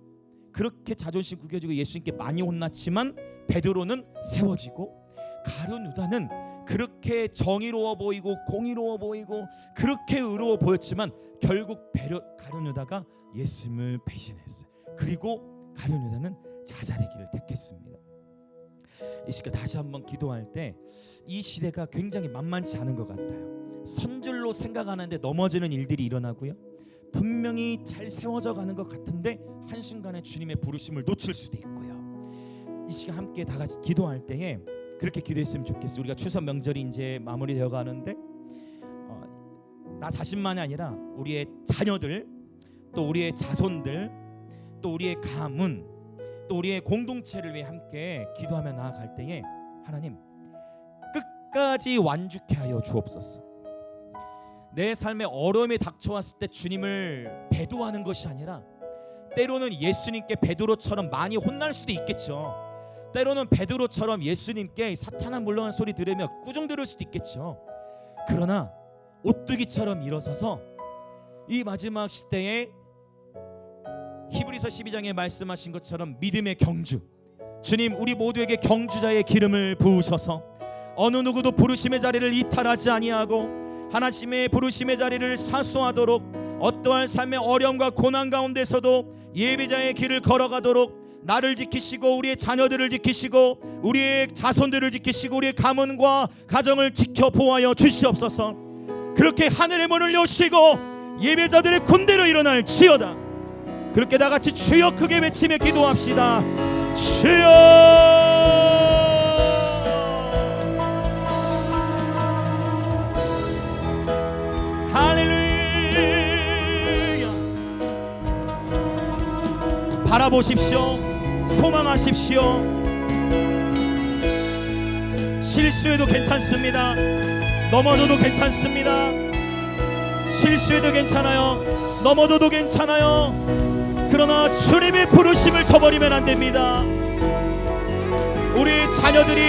Speaker 1: 그렇게 자존심 구겨지고 예수님께 많이 혼났지만 베드로는 세워지고, 가룟 유다는 그렇게 정의로워 보이고 공의로워 보이고 그렇게 의로워 보였지만 결국 가룟 유다가 예수님을 배신했어요. 그리고 가룟 유다는 자살의 길을 택했습니다. 이 시간 다시 한번 기도할 때 이 시대가 굉장히 만만치 않은 것 같아요. 선줄로 생각하는데 넘어지는 일들이 일어나고요. 분명히 잘 세워져 가는 것 같은데 한순간에 주님의 부르심을 놓칠 수도 있고요. 이 시간 함께 다 같이 기도할 때에 그렇게 기도했으면 좋겠어요. 우리가 추석 명절이 이제 마무리되어 가는데 나 자신만이 아니라 우리의 자녀들, 또 우리의 자손들, 또 우리의 가문, 또 우리의 공동체를 위해 함께 기도하며 나아갈 때에 하나님 끝까지 완주케 하여 주옵소서. 내 삶에 어려움이 닥쳐왔을 때 주님을 배도하는 것이 아니라 때로는 예수님께 베드로처럼 많이 혼날 수도 있겠죠. 때로는 베드로처럼 예수님께 사탄아 물러간 소리 들으며 꾸중 들을 수도 있겠죠. 그러나 오뚜기처럼 일어서서 이 마지막 시대에 히브리서 12장에 말씀하신 것처럼 믿음의 경주, 주님 우리 모두에게 경주자의 기름을 부으셔서 어느 누구도 부르심의 자리를 이탈하지 아니하고 하나님의 부르심의 자리를 사수하도록, 어떠한 삶의 어려움과 고난 가운데서도 예배자의 길을 걸어가도록 나를 지키시고 우리의 자녀들을 지키시고 우리의 자손들을 지키시고 우리의 가문과 가정을 지켜 보호하여 주시옵소서. 그렇게 하늘의 문을 여시고 예배자들의 군대로 일어날 지어다. 그렇게 다 같이 주여 크게 외치며 기도합시다. 주여. 할렐루야. 바라보십시오. 소망하십시오. 실수해도 괜찮습니다. 넘어져도 괜찮습니다. 실수해도 괜찮아요. 넘어져도 괜찮아요. 그러나 주님의 부르심을 저버리면 안 됩니다. 우리 자녀들이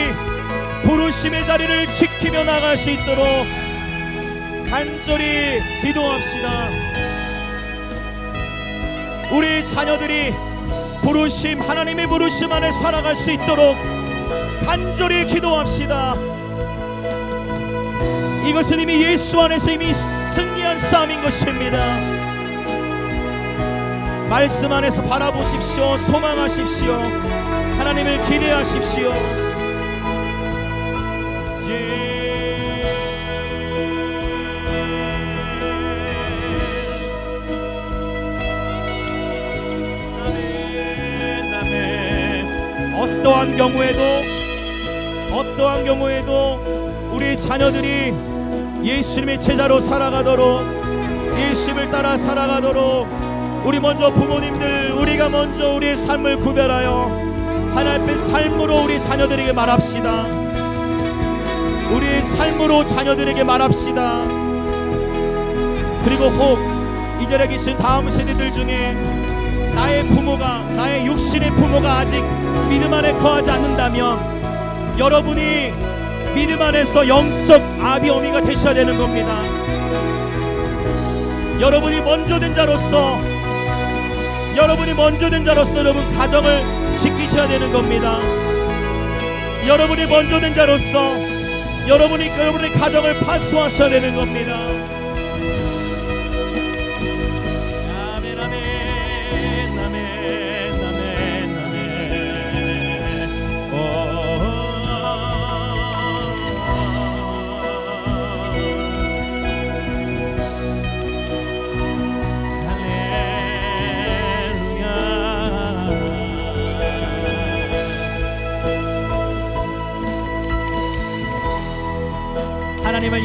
Speaker 1: 부르심의 자리를 지키며 나갈 수 있도록 간절히 기도합시다. 우리 자녀들이 부르심, 하나님의 부르심 안에 살아갈 수 있도록 간절히 기도합시다. 이것은 이미 예수 안에서 이미 승리한 싸움인 것입니다. 말씀 안에서 바라보십시오. 소망하십시오. 하나님을 기대하십시오. 어떠한 경우에도 우리 자녀들이 예수님의 제자로 살아가도록, 예수님을 따라 살아가도록 우리 먼저 부모님들, 우리가 먼저 우리의 삶을 구별하여 하나님의 삶으로 우리 자녀들에게 말합시다. 우리의 삶으로 자녀들에게 말합시다. 그리고 혹 이 자리에 계신 다음 세대들 중에 나의 부모가, 나의 육신의 부모가 아직 믿음 안에 거하지 않는다면 여러분이 믿음 안에서 영적 아비 어미가 되셔야 되는 겁니다. 여러분이 먼저 된 자로서 여러분 가정을 지키셔야 되는 겁니다. 여러분이 먼저 된 자로서 여러분의 가정을 파수하셔야 되는 겁니다. 아멘, 아멘, 아멘, 아멘, 아멘.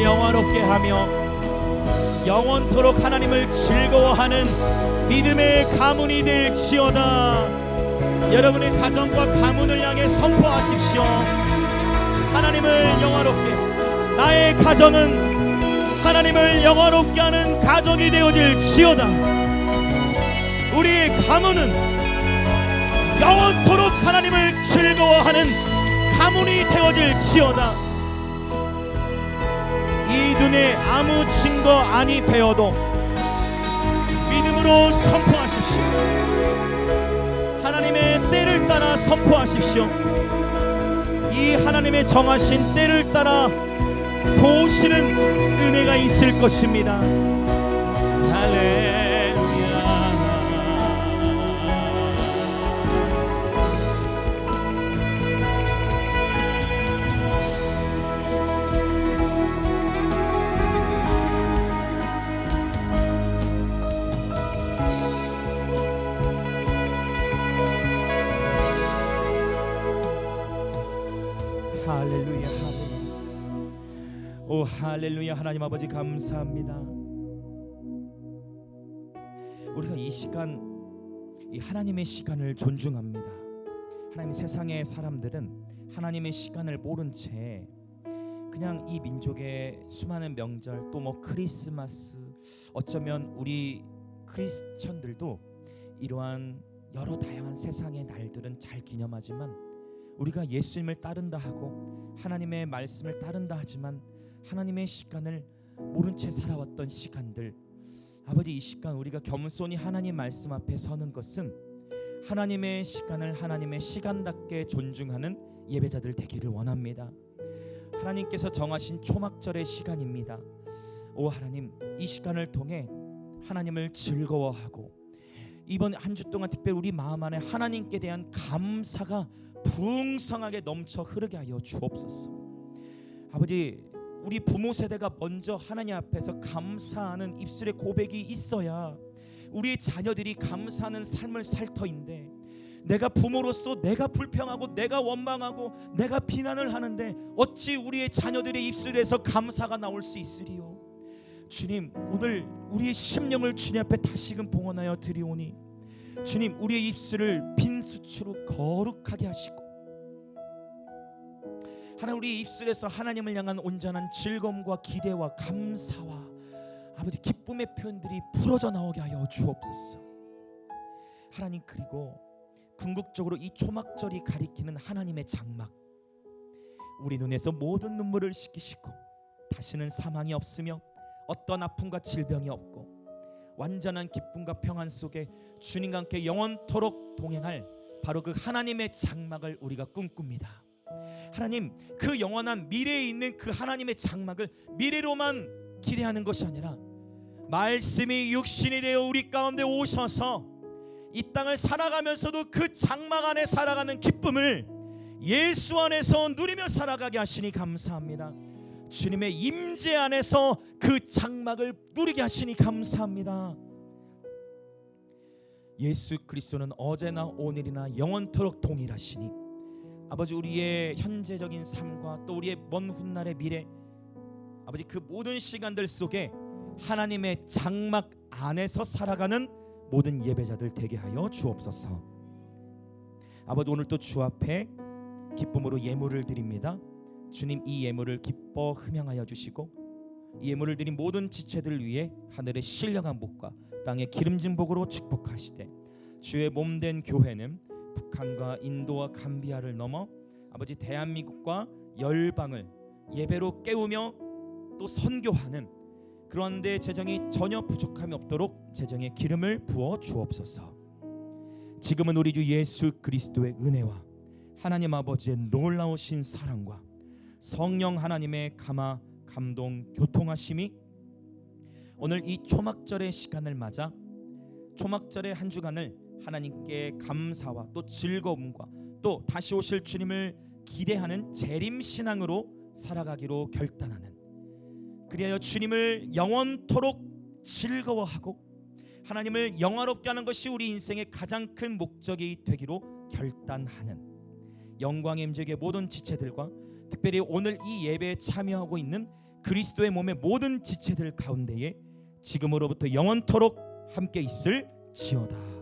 Speaker 1: 하나님을 영화롭게 하며 영원토록 하나님을 즐거워하는 믿음의 가문이 될지어다. 여러분의 가정과 가문을 향해 선포하십시오. 하나님을 영화롭게, 나의 가정은 하나님을 영화롭게 하는 가정이 되어질지어다. 우리의 가문은 영원토록 하나님을 즐거워하는 가문이 되어질지어다. 이 눈에 아무 증거 아니 배워도 믿음으로 선포하십시오. 하나님의 때를 따라 선포하십시오. 이 하나님의 정하신 때를 따라 도우시는 은혜가 있을 것입니다. 할렐루야. 할렐루야, 할렐루야. 오 할렐루야. 하나님 아버지 감사합니다. 우리가 이 시간, 이 하나님의 시간을 존중합니다. 하나님, 세상의 사람들은 하나님의 시간을 모른 채 그냥 이 민족의 수많은 명절, 또 뭐 크리스마스, 어쩌면 우리 크리스천들도 이러한 여러 다양한 세상의 날들은 잘 기념하지만, 우리가 예수님을 따른다 하고 하나님의 말씀을 따른다 하지만 하나님의 시간을 모른 채 살아왔던 시간들, 아버지, 이 시간 우리가 겸손히 하나님 말씀 앞에 서는 것은 하나님의 시간을 하나님의 시간답게 존중하는 예배자들 되기를 원합니다. 하나님께서 정하신 초막절의 시간입니다. 오 하나님, 이 시간을 통해 하나님을 즐거워하고 이번 한 주 동안 특별히 우리 마음 안에 하나님께 대한 감사가 풍성하게 넘쳐 흐르게 하여 주옵소서. 아버지, 우리 부모 세대가 먼저 하나님 앞에서 감사하는 입술의 고백이 있어야 우리의 자녀들이 감사하는 삶을 살 터인데, 내가 부모로서 내가 불평하고 내가 원망하고 내가 비난을 하는데 어찌 우리의 자녀들의 입술에서 감사가 나올 수 있으리요. 주님, 오늘 우리의 심령을 주님 앞에 다시금 봉헌하여 드리오니 주님, 우리의 입술을 빈수치로 거룩하게 하시고 하나님, 우리 입술에서 하나님을 향한 온전한 즐거움과 기대와 감사와 아버지 기쁨의 표현들이 풀어져 나오게 하여 주옵소서. 하나님, 그리고 궁극적으로 이 초막절이 가리키는 하나님의 장막, 우리 눈에서 모든 눈물을 씻기시고 다시는 사망이 없으며 어떤 아픔과 질병이 없고 완전한 기쁨과 평안 속에 주님과 함께 영원토록 동행할 바로 그 하나님의 장막을 우리가 꿈꿉니다. 하나님, 그 영원한 미래에 있는 그 하나님의 장막을 미래로만 기대하는 것이 아니라 말씀이 육신이 되어 우리 가운데 오셔서 이 땅을 살아가면서도 그 장막 안에 살아가는 기쁨을 예수 안에서 누리며 살아가게 하시니 감사합니다. 주님의 임재 안에서 그 장막을 누리게 하시니 감사합니다. 예수 그리스도는 어제나 오늘이나 영원토록 동일하시니 아버지, 우리의 현재적인 삶과 또 우리의 먼 훗날의 미래, 아버지, 그 모든 시간들 속에 하나님의 장막 안에서 살아가는 모든 예배자들 되게 하여 주옵소서. 아버지, 오늘 또 주 앞에 기쁨으로 예물을 드립니다. 주님, 이 예물을 기뻐 흠양하여 주시고 이 예물을 드린 모든 지체들을 위해 하늘의 신령한 복과 땅의 기름진 복으로 축복하시되, 주의 몸된 교회는 북한과 인도와 감비아를 넘어 아버지 대한민국과 열방을 예배로 깨우며 또 선교하는 그런 데 재정이 전혀 부족함이 없도록 재정의 기름을 부어 주옵소서. 지금은 우리 주 예수 그리스도의 은혜와 하나님 아버지의 놀라우신 사랑과 성령 하나님의 감화 감동 교통하심이 오늘 이 초막절의 시간을 맞아 초막절의 한 주간을 하나님께 감사와 또 즐거움과 또 다시 오실 주님을 기대하는 재림신앙으로 살아가기로 결단하는, 그리하여 주님을 영원토록 즐거워하고 하나님을 영화롭게 하는 것이 우리 인생의 가장 큰 목적이 되기로 결단하는 영광의 임재의 모든 지체들과 특별히 오늘 이 예배에 참여하고 있는 그리스도의 몸의 모든 지체들 가운데에 지금으로부터 영원토록 함께 있을지어다.